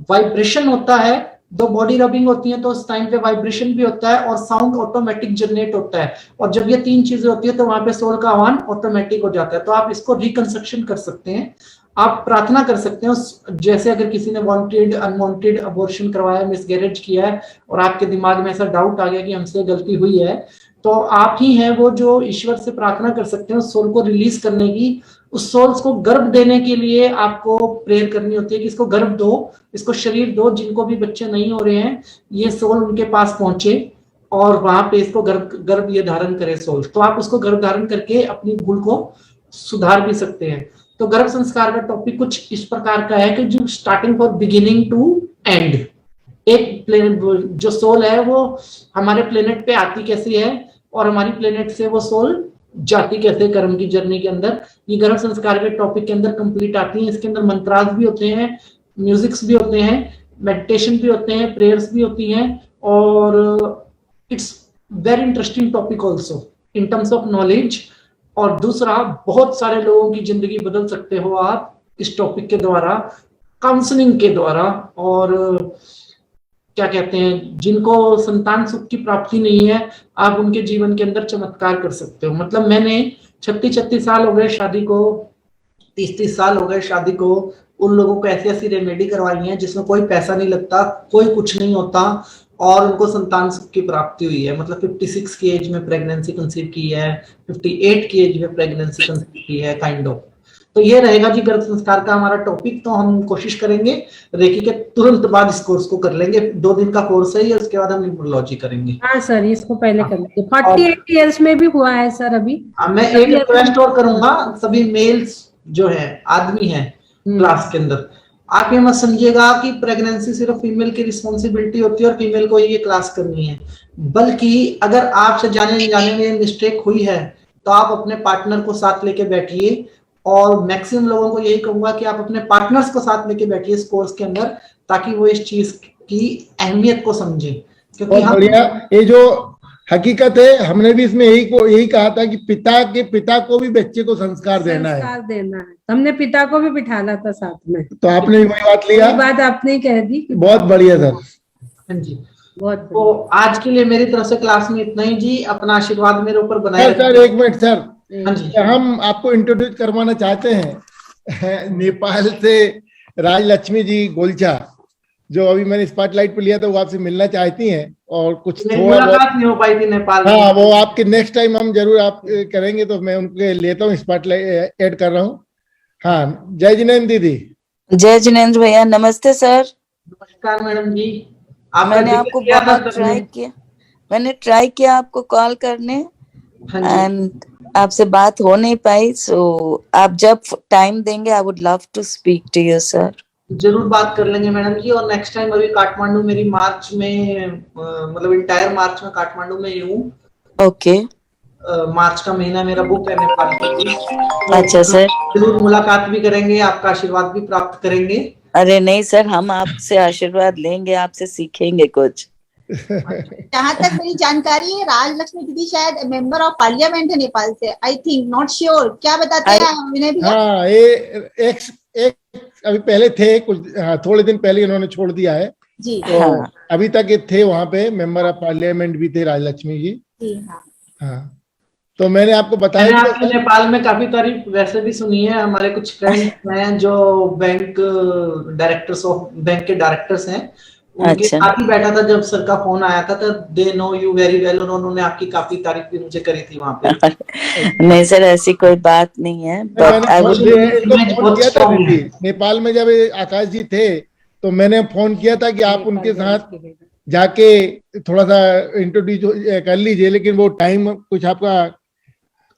वाइब्रेशन होता है, दो बॉडी रबिंग होती है तो उस टाइम पे वाइब्रेशन भी होता है और साउंड ऑटोमेटिक जनरेट होता है। और जब ये तीन चीजें होती है तो वहां पे सोल का आह्वान ऑटोमेटिक हो जाता है। तो आप इसको रिकंस्ट्रक्शन कर सकते हैं, आप प्रार्थना कर सकते हैं। जैसे अगर किसी ने वांटेड अनवांटेड अबॉर्शन करवाया, मिसगैरेज किया है और आपके दिमाग में ऐसा डाउट आ गया कि हमसे गलती हुई है, तो आप ही हैं वो जो ईश्वर से प्रार्थना कर सकते हैं उस सोल को रिलीज करने की। उस सोल्स को गर्भ देने के लिए आपको प्रेयर करनी होती है कि इसको गर्भ दो, इसको शरीर दो, जिनको भी बच्चे नहीं हो रहे हैं ये सोल उनके पास पहुंचे और वहां पे इसको गर्भ ये धारण करे सोल। तो आप उसको गर्भ धारण करके अपनी भूल को सुधार भी सकते हैं। तो गर्भ संस्कार का टॉपिक कुछ इस प्रकार का है कि जो starting for beginning to end, एक जो सोल है वो हमारे प्लेनेट पे आती कैसी है और हमारी प्लेनेट से वो सोल जाति कैसे कर्म की जर्नी के अंदर, ये गर्भ संस्कार के टॉपिक के अंदर कंप्लीट आती है। इसके अंदर मंत्रास भी होते हैं, म्यूजिक्स भी होते हैं, मेडिटेशन भी होते हैं, प्रेयर्स भी होती हैं, और it's very interesting topic also in terms of knowledge. और दूसरा, बहुत सारे लोगों की जिंदगी बदल सकते हो आप इस टॉपिक के द्वारा, काउंसलिंग के द्वारा। और क्या कहते हैं, जिनको संतान सुख की प्राप्ति नहीं है आप उनके जीवन के अंदर चमत्कार कर सकते हो। मतलब मैंने 36 साल हो गए शादी को, 30 साल हो गए शादी को, उन लोगों को ऐसी ऐसी रेमेडी करवाई है जिसमें कोई पैसा नहीं लगता, कोई कुछ नहीं होता और उनको संतान सुख की प्राप्ति हुई है। मतलब 56 की एज में प्रेगनेंसी कंसीव की है, 58 की एज में प्रेगनेंसी कंसीव की है, काइंड ऑफ। तो ये रहेगा जी गर्भ संस्कार का हमारा टॉपिक। तो हम कोशिश करेंगे रेकी के तुरंत बाद इस कोर्स को कर लेंगे, 2 दिन का कोर्स है ये, उसके बाद हम न्यूमरोलॉजी करेंगे। हाँ सर, इसको पहले कर लेंगे। 48 इयर्स में भी हुआ है सर अभी। मैं एक रिक्वेस्ट और करूंगा, सभी मेल्स जो है आदमी है क्लास के अंदर, आप ये मत समझिएगा कि प्रेगनेंसी सिर्फ फीमेल की रिस्पॉन्सिबिलिटी होती है और फीमेल को ये क्लास करनी है, बल्कि अगर आपसे जाने जाने में मिस्टेक हुई है तो आप अपने पार्टनर को साथ लेके बैठिए। और मैक्सिमम लोगों को यही कहूंगा कि आप अपने पार्टनर्स को साथ लेके बैठिए इस कोर्स के अंदर, ताकि वो इस चीज की अहमियत को समझे। क्योंकि हम बढ़िया, ये जो हकीकत है, हमने भी इसमें यही कहा था कि पिता को भी बच्चे को संस्कार देना है। हमने पिता को भी बिठाना था साथ में, तो आपने भी वही बात लिया, बात आपने कह दी। बहुत बढ़िया सर। हाँ जी, बहुत। तो आज के लिए मेरी तरफ से क्लास में इतना ही जी। अपना आशीर्वाद मेरे ऊपर बनाए सर। एक मिनट सर, हाँ जी, हम आपको इंट्रोड्यूस करवाना चाहते हैं नेपाल से राजलक्ष्मी जी गोलचा, जो अभी मैंने स्पॉटलाइट पे लिया था, वो आपसे मिलना चाहती हैं और कुछ मुलाकात नहीं हो पाई थी नेपाल में। हाँ, वो आपके नेक्स्ट टाइम हम जरूर आप करेंगे तो मैं उनके लेता हूँ, स्पॉटलाइट ऐड कर रहा हूँ। हाँ, जय जिनेन्द्र दीदी। जय जिनेन्द्र भैया, नमस्ते सर। नमस्कार मैडम जी। मैंने आपको बहुत मैंने ट्राई किया आपको कॉल करने, एंड आपसे बात हो नहीं पाई। सो आप जब टाइम देंगे, I would love to speak to you sir. जरूर बात कर लेंगे मैडम जी। और नेक्स्ट टाइम अभी काठमांडू मेरी मार्च में, मतलब इंटायर मार्च में काठमांडू में ही हूँ। ओके, मार्च का महीना मेरा बुक है नेपाल के। अच्छा सर, जरूर मुलाकात भी करेंगे, आपका आशीर्वाद भी प्राप्त करेंगे। अरे नहीं सर, हम आपसे आशीर्वाद लेंगे, आपसे सीखेंगे कुछ। जहाँ तक मेरी जानकारी है, राजलक्ष्मी दीदी शायद मेंबर ऑफ पार्लियामेंट है नेपाल से, आई थिंक, नॉट श्योर। क्या बताते हैं विनय भैया? हाँ, ये एक अभी पहले थे कुछ, हाँ, थोड़े दिन पहले इन्होंने छोड़ दिया है जी। तो हाँ। अभी तक ये थे वहां पे, मेंबर ऑफ पार्लियामेंट भी थे राजलक्ष्मी जी। जी हाँ। हाँ, तो मैंने आपको मैंने बताया आपके नेपाल में काफी तारीफ वैसे भी सुनी है। हमारे कुछ फ्रेंड्स हैं जो बैंक के डायरेक्टर्स हैं, उनके अच्छा। साथ ही बैठा था जब सर का फोन आया था, तो they know you very well, उन्होंने आपकी काफी तारीफ भी मुझे करी थी वहां पे। नहीं सर, ऐसी कोई बात नहीं है, बट आई वुड इनको फोन किया था दीदी, नेपाल में जब आकाश जी थे तो मैंने फोन किया था कि आप उनके साथ जाके थोड़ा सा इंट्रोड्यूस कर लीजिए, लेकिन वो टाइम कुछ आपका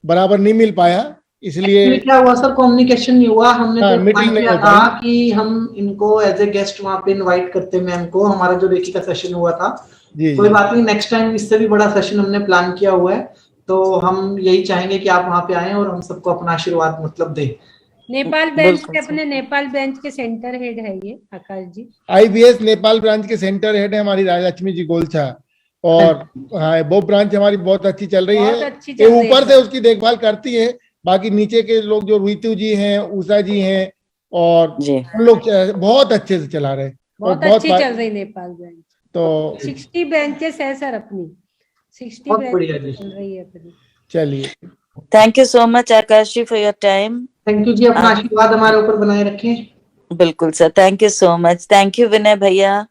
बराबर नहीं मिल पाया, इसलिए क्या हुआ सर, कम्युनिकेशन नहीं हुआ। हमने हाँ, तो मीटिंग नहीं किया हो था पाई। कि हम इनको एज ए गेस्ट वहां पे इनवाइट करते मैम को, हमारा जो रेकी का सेशन हुआ था। जी कोई जी। बात नहीं, नेक्स्ट टाइम इससे भी बड़ा सेशन हमने प्लान किया हुआ है, तो हम यही चाहेंगे कि आप वहां पे आएं और हम सबको अपना आशीर्वाद मतलब दें। नेपाल बेंच के अपने नेपाल बेंच के सेंटर हेड है ये आकाश जी। IBS नेपाल ब्रांच के सेंटर हेड है हमारी राजलक्ष्मी जी गोलछा, और हाँ, वो ब्रांच हमारी बहुत अच्छी चल रही बहुत है। अच्छी ये चल रही ऊपर है। से उसकी देखभाल करती है, बाकी नीचे के लोग जो रीतू जी हैं, उषा जी हैं, और जी। उन लोग बहुत अच्छे से चला रहे हैं। और बहुत अच्छी चल रही नेपाल बेंच। तो 60 बेंचेस है सर अपनी, 60 बहुत बढ़िया जी। बेंचेस चल रही है अपनी। चलिए, thank you so much Akash ji for your time. Thank you ji, अपना आशीर्वाद हमारे ऊपर बनाए रखें। बिल्कुल sir, thank you so much. Thank you Vinay भैया।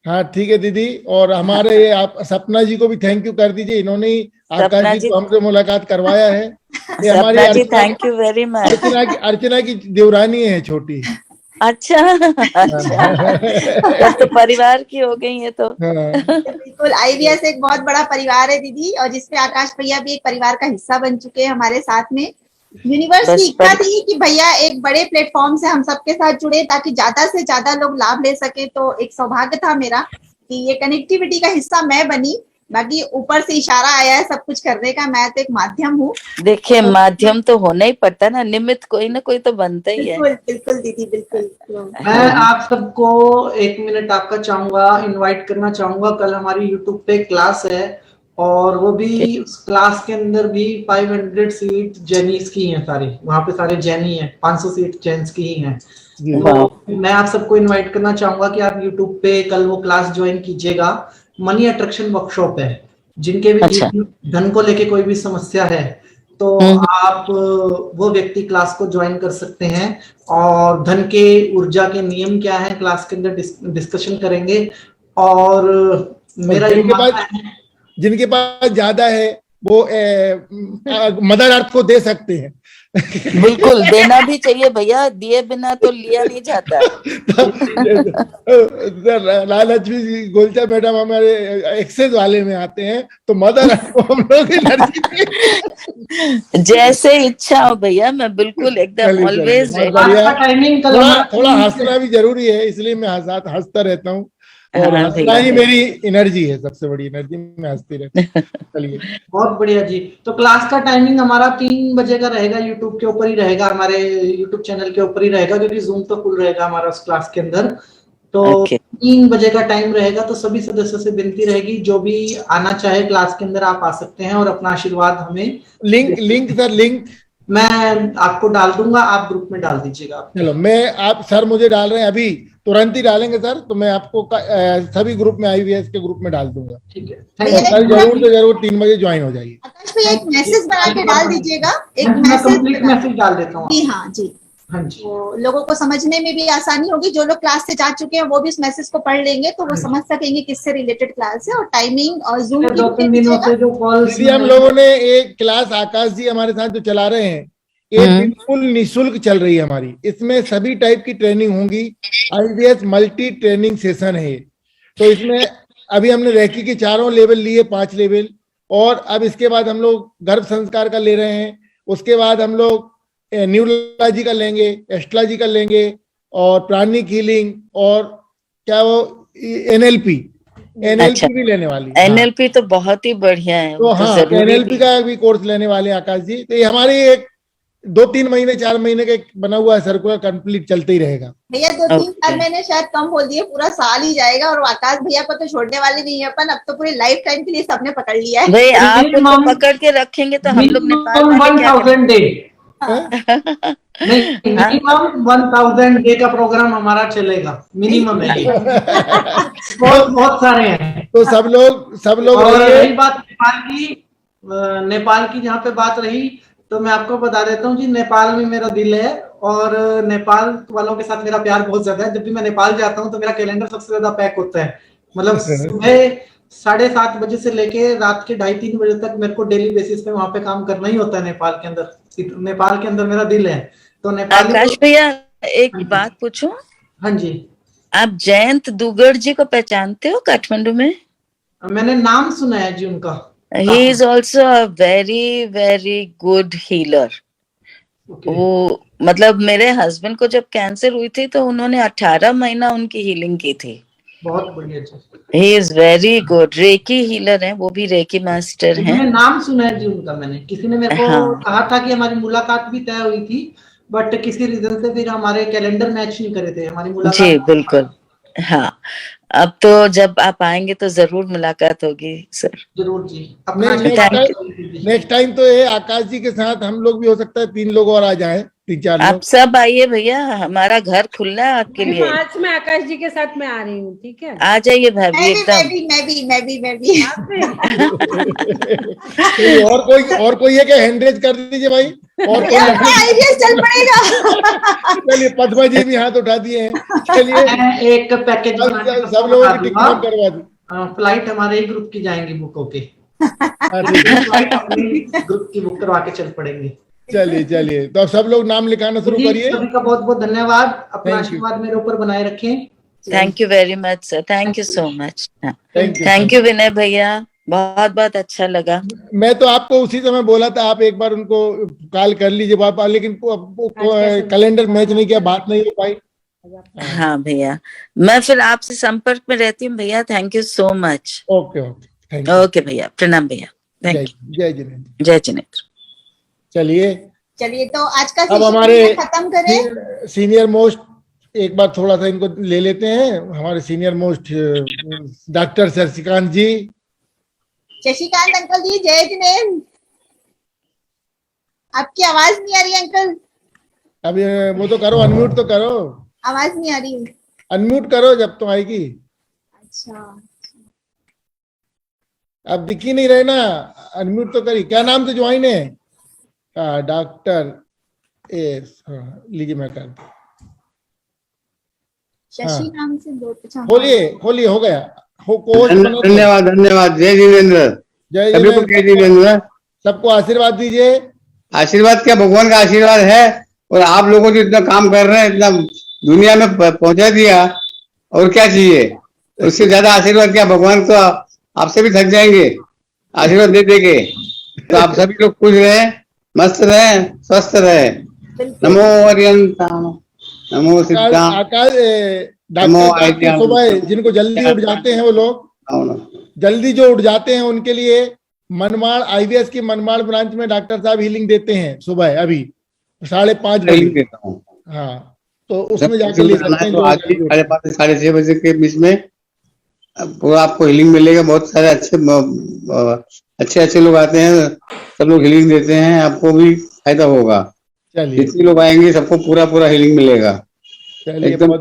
हाँ ठीक है दीदी, और हमारे ये आप सपना जी को भी थैंक यू कर दीजिए, इन्होंने ही आकाश सपना जी जी, को हमसे मुलाकात करवाया है। ये हमारी सपना जी थैंक यू वेरी मच। अर्चना की देवरानी है छोटी। अच्छा अच्छा, तब तो परिवार की हो गई है तो। बिल्कुल, IBS एक बहुत बड़ा परिवार है दीदी, और जिसपे आकाश भैया भी एक परिवार का हिस्सा बन चुके हैं हमारे साथ में। यूनिवर्स की इच्छा थी कि भैया एक बड़े प्लेटफॉर्म से हम सबके साथ जुड़े ताकि ज्यादा से ज्यादा लोग लाभ ले सके, तो एक सौभाग्य था मेरा कि ये कनेक्टिविटी का हिस्सा मैं बनी। बाकी ऊपर से इशारा आया है सब कुछ करने का, मैं तो एक माध्यम हूँ। देखिए, माध्यम तो होना ही पड़ता है ना, निमित्त कोई ना कोई तो बनता ही है। बिल्कुल बिल्कुल दीदी, बिल्कुल। मैं आप सबको 1 मिनट आपका चाहूंगा, इनवाइट करना चाहूंगा। कल हमारी यूट्यूब पे क्लास है, और वो भी उस क्लास के अंदर भी 500 सीट जैनीज की हैं सारी, वहां पे सारे जैनी हैं, 500 सीट जेंट्स की ही हैं। तो मैं आप सबको इनवाइट करना चाहूंगा कि आप यूट्यूब पे कल वो क्लास ज्वाइन कीजिएगा। मनी अट्रैक्शन वर्कशॉप है, जिनके भी धन को लेके कोई भी समस्या है तो आप वो व्यक्ति क्लास को ज्वाइन कर सकते हैं, और धन के ऊर्जा के नियम क्या है क्लास के अंदर डिस्कशन करेंगे। और मेरा जिनके पास ज्यादा है वो मदर अर्थ को दे सकते हैं। बिल्कुल, देना भी चाहिए भैया, दिए बिना तो लिया नहीं जाता। राजलक्ष्मी जी गोलचा मैडम हमारे एक्सेस वाले में आते हैं, तो मदर अर्थ को हम लोग एनर्जी जैसे इच्छा हो भैया, मैं बिल्कुल एकदम ऑलवेज। थोड़ा हंसना भी जरूरी है, इसलिए मैं हंसता रहता हूँ, और हंसना ही मेरी एनर्जी है, सबसे बड़ी एनर्जी, मैं हंसती रहती हूँ। चलिए, बहुत बढ़िया जी। तो क्लास का टाइमिंग हमारा 3 बजे का रहेगा, यूट्यूब के ऊपर ही रहेगा, हमारे यूट्यूब चैनल के ऊपर ही रहेगा, क्योंकि जूम तो फुल रहेगा हमारा उस क्लास के अंदर। तो 3 बजे का टाइम रहेगा, तो सभी सदस्यों से विनती रहेगी जो भी आना चाहे क्लास के अंदर आप आ सकते हैं, और अपना आशीर्वाद हमें लिंक मैं आपको डाल दूंगा, आप ग्रुप में डाल दीजिएगा। चलो, मैं आप सर मुझे डाल रहे हैं, अभी तुरंत ही डालेंगे सर, तो मैं आपको सभी ग्रुप में IBS के ग्रुप में डाल दूंगा। ठीक है, सर जरूर 3 बजे ज्वाइन हो जाइए। आकाश भैया एक मैसेज बना के डाल दीजिएगा, एक मैसेज डाल देता हूँ। जी हाँ जी, तो लोगों को समझने में भी आसानी होगी। जो लोग क्लास से जा चुके हैं वो भी उस मैसेज को पढ़ लेंगे, तो वो समझ सकेंगे किससे रिलेटेड क्लास है, और टाइमिंग और जूम की 2-3 दिनों से जो कॉल्स हम लोगों ने एक क्लास आकाश जी हमारे साथ जो चला रहे हैं, ये बिल्कुल निःशुल्क चल रही है हमारी। इसमें सभी टाइप की ट्रेनिंग होंगी, IBS मल्टी ट्रेनिंग सेशन है। तो इसमें अभी हमने रेकी के 4 लेवल लिए, 5 लेवल, और अब इसके बाद हम लोग गर्भ संस्कार का ले रहे हैं। उसके बाद हम लोग न्यूरोलॉजी का लेंगे, एस्ट्रोलॉजी का लेंगे, और प्राणिक हीलिंग, और क्या वो NLP भी लेने वाली। NLP तो बहुत ही बढ़िया है। तो हाँ, NLP का भी कोर्स लेने वाले आकाश जी। तो ये हमारी एक 2-3 महीने 4 महीने का एक बना हुआ है सर्कुलर, कंप्लीट चलते ही रहेगा। भैया 2-3 Okay. साल मैंने शायद कम बोल दिए, पूरा साल ही जाएगा। और आकाश भैया को तो छोड़ने वाले नहीं है अपन, अब तो पूरे लाइफ टाइम के लिए सबने पकड़ लिया है। भाई आप उनको Minimum- पकड़ के रखेंगे तो हम लोग नेपाल मिनिमम वाले क्या 1000 डे, नहीं हाँ? मिनिमम 1000 डे का प्रोग्राम हमारा चलेगा, मिनिमम है ये। बहुत बहुत सारे हैं। तो सब लोग और रहिए। रही बात नेपाल की जहाँ पे बात रही, तो मैं आपको बता देता हूँ जी, नेपाल में मेरा दिल है और नेपाल वालों के साथ मेरा प्यार बहुत ज्यादा है। जब भी मैं नेपाल जाता हूँ तो मेरा कैलेंडर सबसे ज्यादा पैक होता है। मतलब सुबह 7:30 बजे से लेके रात के 2:30-3 बजे तक मेरे को डेली बेसिस पे वहां पे काम करना ही होता है नेपाल के अंदर। नेपाल के अंदर मेरा दिल है, तो नेपाल। आकाश भैया एक बात पूछूं, हाँ जी, आप जयंत दुगड़ जी को पहचानते हो काठमांडू में? मैंने नाम सुना है जी उनका। He is also a very very good healer. Okay. वो मतलब मेरे हस्बैंड को जब कैंसर हुई थी तो उन्होंने 18 महीना उनकी हीलिंग की थी। बहुत बढ़िया जी। He is very good, reiki healer है वो भी, रेकी मास्टर हैं। मैंने नाम सुना है जी उनका, मैंने किसी ने मेरे को हाँ। कहा था कि हमारी मुलाकात भी तय हुई थी, बट किसी रीजन से फिर हमारे कैलेंडर मैच नहीं करे थे हमारी जी मुलाकात। बिल्कुल। हाँ, अब तो जब आप आएंगे तो जरूर मुलाकात होगी सर। जरूर जी, नहीं, आशीर्वाद नेक्स्ट टाइम तो ये आकाश जी के साथ हम लोग भी हो सकता है 3 लोग और आ जाएं, 3-4 आप लोग। सब आइए भैया, हमारा घर खुला है आपके लिए। मार्च में आकाश जी के साथ मैं आ रही हूँ, ठीक है? आ जाइए भाभी मैं एकदम। भी आप भी? चलिए, और कोई है क्या? हैंड कर दीजिए भाई। और कोई आइडिया चल पड़ेगा। चलिए, पद्मा जी भी हाथ उठा दिए हैं। चलिए, एक पैकेज सब लोगों की टिकट करवा दी। फ्लाइट हमारे ही ग्रुप की जाएंगी बुक होके। हाँ, ठीक है। फ्लाइट अपने ग्रुप की बुक करवा के चल पड़ेंगे। चलिए तो अब सब लोग नाम लिखाना शुरू जी, करिए। सभी का बहुत बहुत धन्यवाद, अपना Thank you. आशीर्वाद मेरे ऊपर बनाए रखें। Thank you very much sir, thank you so much. Thank you, thank you Vinay भैया, बहुत बहुत अच्छा लगा। मैं तो आपको उसी समय बोला था, आप एक बार उनको कॉल कर लीजिए बापा, लेकिन कैलेंडर मैच नहीं किया, बात नहीं हो पाई। हाँ भैया, मैं फिर आपसे संपर्क में रहती हूँ भैया। Thank you so much. Okay thank you. Okay भैया, प्रणाम भैया। Thank you. जय जिनेंद्र। जय जिनेंद्र। चलिए तो आज का अब सेशन हमारे खत्म करें। सीनियर मोस्ट एक बार थोड़ा सा इनको ले लेते हैं, हमारे सीनियर मोस्ट डॉक्टर शशिकांत जी। शशिकांत अंकल जी, जय जिनेंद्र। आपकी आवाज नहीं आ रही अंकल। अब वो तो करो, अनम्यूट तो करो। आवाज नहीं आ रही। अनम्यूट करो जब तो आएगी। अच्छा, अब दिख ही नहीं रहे ना, अनम्यूट तो करी। क्या नाम से ज्वाइन है? डॉक्टर लीजिए मैं कर दूं। शशि नाम से दो। खोलिए हो गया। धन्यवाद धन्यवाद। जय जिनेंद्र। जय सभी को जय जिनेंद्र। सबको आशीर्वाद दीजिए। आशीर्वाद क्या, भगवान का आशीर्वाद है। और आप लोगों जो इतना काम कर रहे हैं, इतना दुनिया में पहुंचा दिया, और क्या चाहिए उससे ज्यादा आशीर्वाद क्या। भगवान तो आपसे भी थक जाएंगे आशीर्वाद दे दे के। तो आप सभी लोग खुश रहे, मस्त रहे, स्वस्थ रहे। नमो हरियंताम, नमो सिद्धांत, आकाश डॉक्टर सुबह जिनको जल्दी उठ जाते हैं, वो लोग जल्दी जो उठ जाते हैं उनके लिए मनमाड़ IVS की मनमाड़ ब्रांच में डॉक्टर साहब हीलिंग देते हैं सुबह अभी 5:30 बजे। हाँ, तो उसमें जाके ले सकते हैं। तो आज 5:30 से 6:30 बजे के बीच में पूरा आपको हीलिंग मिलेगा। बहुत सारे अच्छे लोग आते हैं, सब लोग हीलिंग देते हैं, आपको भी फायदा होगा। जितने लोग आएंगे सबको पूरा हीलिंग मिलेगा। एकदम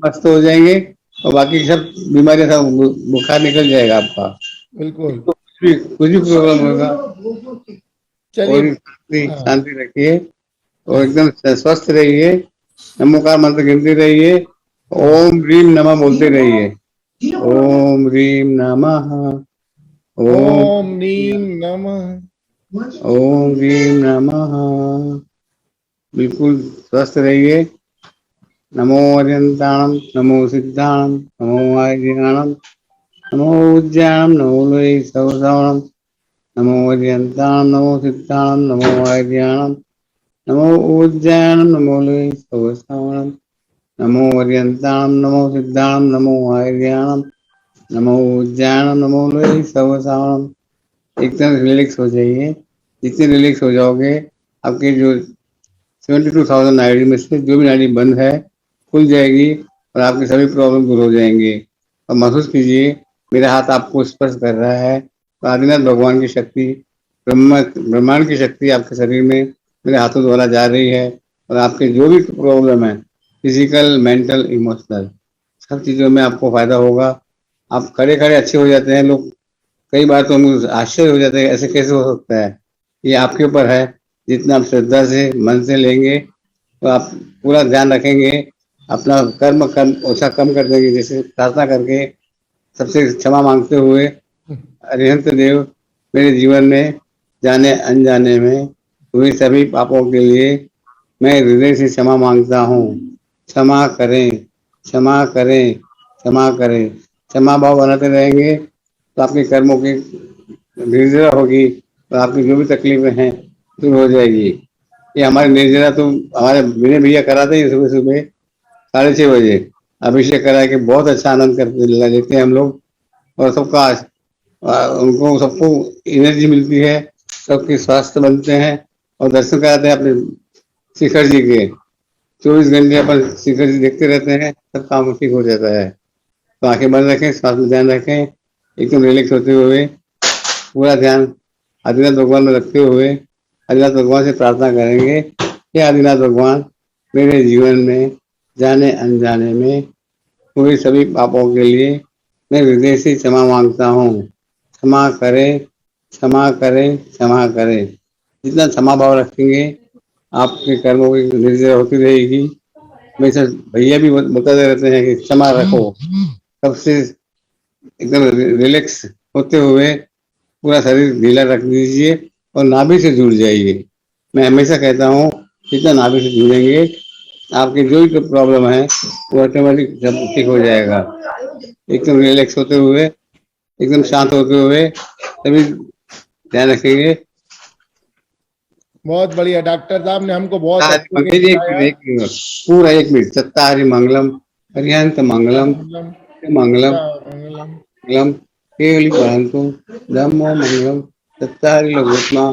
मस्त हो जाएंगे, और बाकी सब बीमारियां सब बुखार निकल जाएगा आपका। बिल्कुल, कुछ भी प्रॉब्लम होगा। चलिए, शांति रखिए और एकदम स्वस्थ रहिए। नमोकार मंत्र गिनते रहिए, ओम ह्रीम नमः बोलते रहिए। ओम ह्रीम नमः, ओम नीम नमः, ओम ह्रीम नमः। बिल्कुल स्वस्थ रहिए। नमो अर्यंताणम, नमो सिद्धाणम, नमो आर्याणम, नमो उज्जैनम, नमो लोई सवसावणम, नमो अर्यंताणम, नमो सिद्धाणम, नमो आर्याणम, नमो उज्जैनम, नमो लोई सवसावणम, नमो अर्यंताणम, नमो सिद्धाणम, नमो आर्याणम, नमो उज्जैनम, नमो लोई सवसावणम। एकदम रिलैक्स हो जाइए। जितने रिलैक्स हो जाओगे, आपके जो 72,000 नाड़ी में से जो भी नाड़ी बंद है खुल जाएगी और आपकी सभी प्रॉब्लम दूर हो जाएंगे। और महसूस कीजिए मेरा हाथ आपको स्पर्श कर रहा है, तो आदिनाथ भगवान की शक्ति, ब्रह्मांड की शक्ति आपके शरीर में मेरे हाथों द्वारा जा रही है और आपके जो भी प्रॉब्लम है, फिजिकल, मेंटल, इमोशनल, सब चीजों में आपको फायदा होगा। आप खड़े खड़े अच्छे हो जाते हैं। लोग कई बार तो हम आश्चर्य हो जाते हैं, ऐसे कैसे हो सकता है। ये आपके ऊपर है। जितना आप श्रद्धा से, मन से लेंगे तो आप पूरा ध्यान रखेंगे, अपना कर्म ओछा कम कर देंगे। जैसे प्रार्थना करके सबसे क्षमा मांगते हुए, अरिहंत देव मेरे जीवन में जाने अनजाने में हुए सभी पापों के लिए मैं हृदय से क्षमा मांगता हूँ। क्षमा करें, क्षमा करें, क्षमा करें। क्षमा भाव बनाते रहेंगे तो आपके कर्मों की निर्जरा होगी और आपकी जो भी तकलीफें हैं दूर हो जाएगी। ये हमारे निर्जरा तो हमारे विनय भैया कराते हैं सुबह सुबह 6:30 बजे अभिषेक करा के बहुत अच्छा आनंद करते लेते हैं हम लोग। और सबका उनको सबको एनर्जी मिलती है, सबके स्वास्थ्य बनते हैं और दर्शन कराते हैं अपने शिखर जी के। 24 घंटे अपन शिखर जी देखते रहते हैं, सब काम ठीक हो जाता है। तो आंखें बंद रखें, सांस में ध्यान रखें, एकदम रिलैक्स होते हुए पूरा ध्यान आदिनाथ भगवान में रखते हुए आदिनाथ भगवान से प्रार्थना करेंगे, हे आदिनाथ भगवान मेरे जीवन में जाने अनजाने में हुए सभी पापों के लिए मैं हृदय से क्षमा मांगता हूँ। क्षमा करें, क्षमा करें, क्षमा करें। जितना क्षमा भाव रखेंगे आपके कर्मों की निर्जरा होती रहेगी। हमेशा भैया भी बताते रहते हैं कि क्षमा रखो। सबसे एकदम रिलैक्स होते हुए पूरा शरीर ढीला रख दीजिए और नाभि से जुड़ जाइए। मैं हमेशा कहता हूँ जितना नाभि से जुड़ेंगे आपके जो भी प्रॉब्लम है वो ऑटोमेटिक सब ठीक हो जाएगा। एकदम रिलैक्स होते हुए, एकदम शांत होते हुए सभी ध्यान रखेंगे। बहुत बढ़िया डॉक्टर साहब ने हमको बहुत पूरा 1 मिनट। सत्ताहरि मंगलम, अरिहंत मंगलम, मंगलम मंगलम केवली परंतु धम्मो मंगलम, सत्ताहरि लघुत्मा,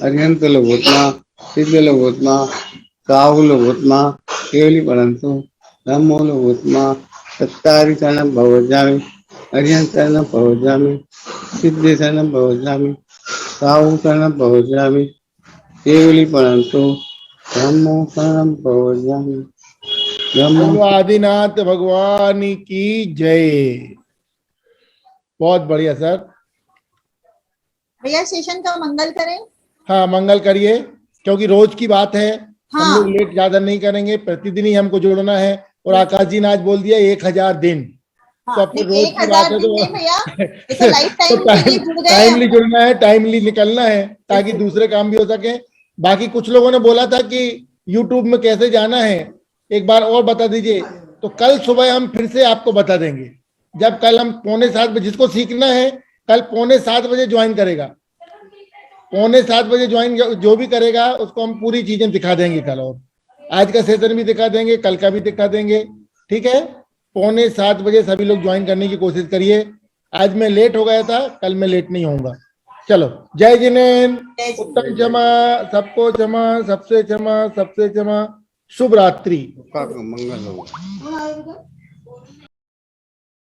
अरिहंत लघुत्मा, सिद्ध लघुत्मा, साहु लघुत्मा, केवली परंतु धम्मो लघुत्मा, सत्ताहरि शरणं भवजामि, अरिहंत शरणं भवजामि, सिद्ध शरणं भवजामि, साहु शरणं भवजामि, केवली परंतु धम्मो शरणं भवजामि। बोलो आदिनाथ भगवान की जय। बहुत बढ़िया सर। भैया सेशन का मंगल करें। हाँ मंगल करिए, क्योंकि रोज की बात है। हाँ। हम लोग लेट ज्यादा नहीं करेंगे, प्रतिदिन ही हमको जोड़ना है। और आकाश जी ने आज बोल दिया 1000 दिन। हाँ, तो अपने रोज की 1000 बात है दिन नहीं भैया, तो लाइफ टाइम के लिए जुड़ गए टाइमली जुड़ना है, टाइमली निकलना है, ताकि दूसरे काम भी हो सके। बाकी कुछ लोगों ने बोला था कि यूट्यूब में कैसे जाना है, एक बार और बता दीजिए। तो कल सुबह हम फिर से आपको बता देंगे। जब कल हम 6:45 बजे, जिसको सीखना है कल 6:45 बजे ज्वाइन करेगा, 6:45 बजे ज्वाइन जो भी करेगा उसको हम पूरी चीजें दिखा देंगे कल। और आज का सेशन भी दिखा देंगे, कल का भी दिखा देंगे। ठीक है, 6:45 बजे सभी लोग ज्वाइन करने की कोशिश करिए। आज मैं लेट हो गया था, कल मैं लेट नहीं होऊंगा। चलो, जय जिनेन्द्र, उत्तम क्षमा, सबको क्षमा, सबसे क्षमा, सबसे क्षमा। शुभ रात्रि। मंगल हो।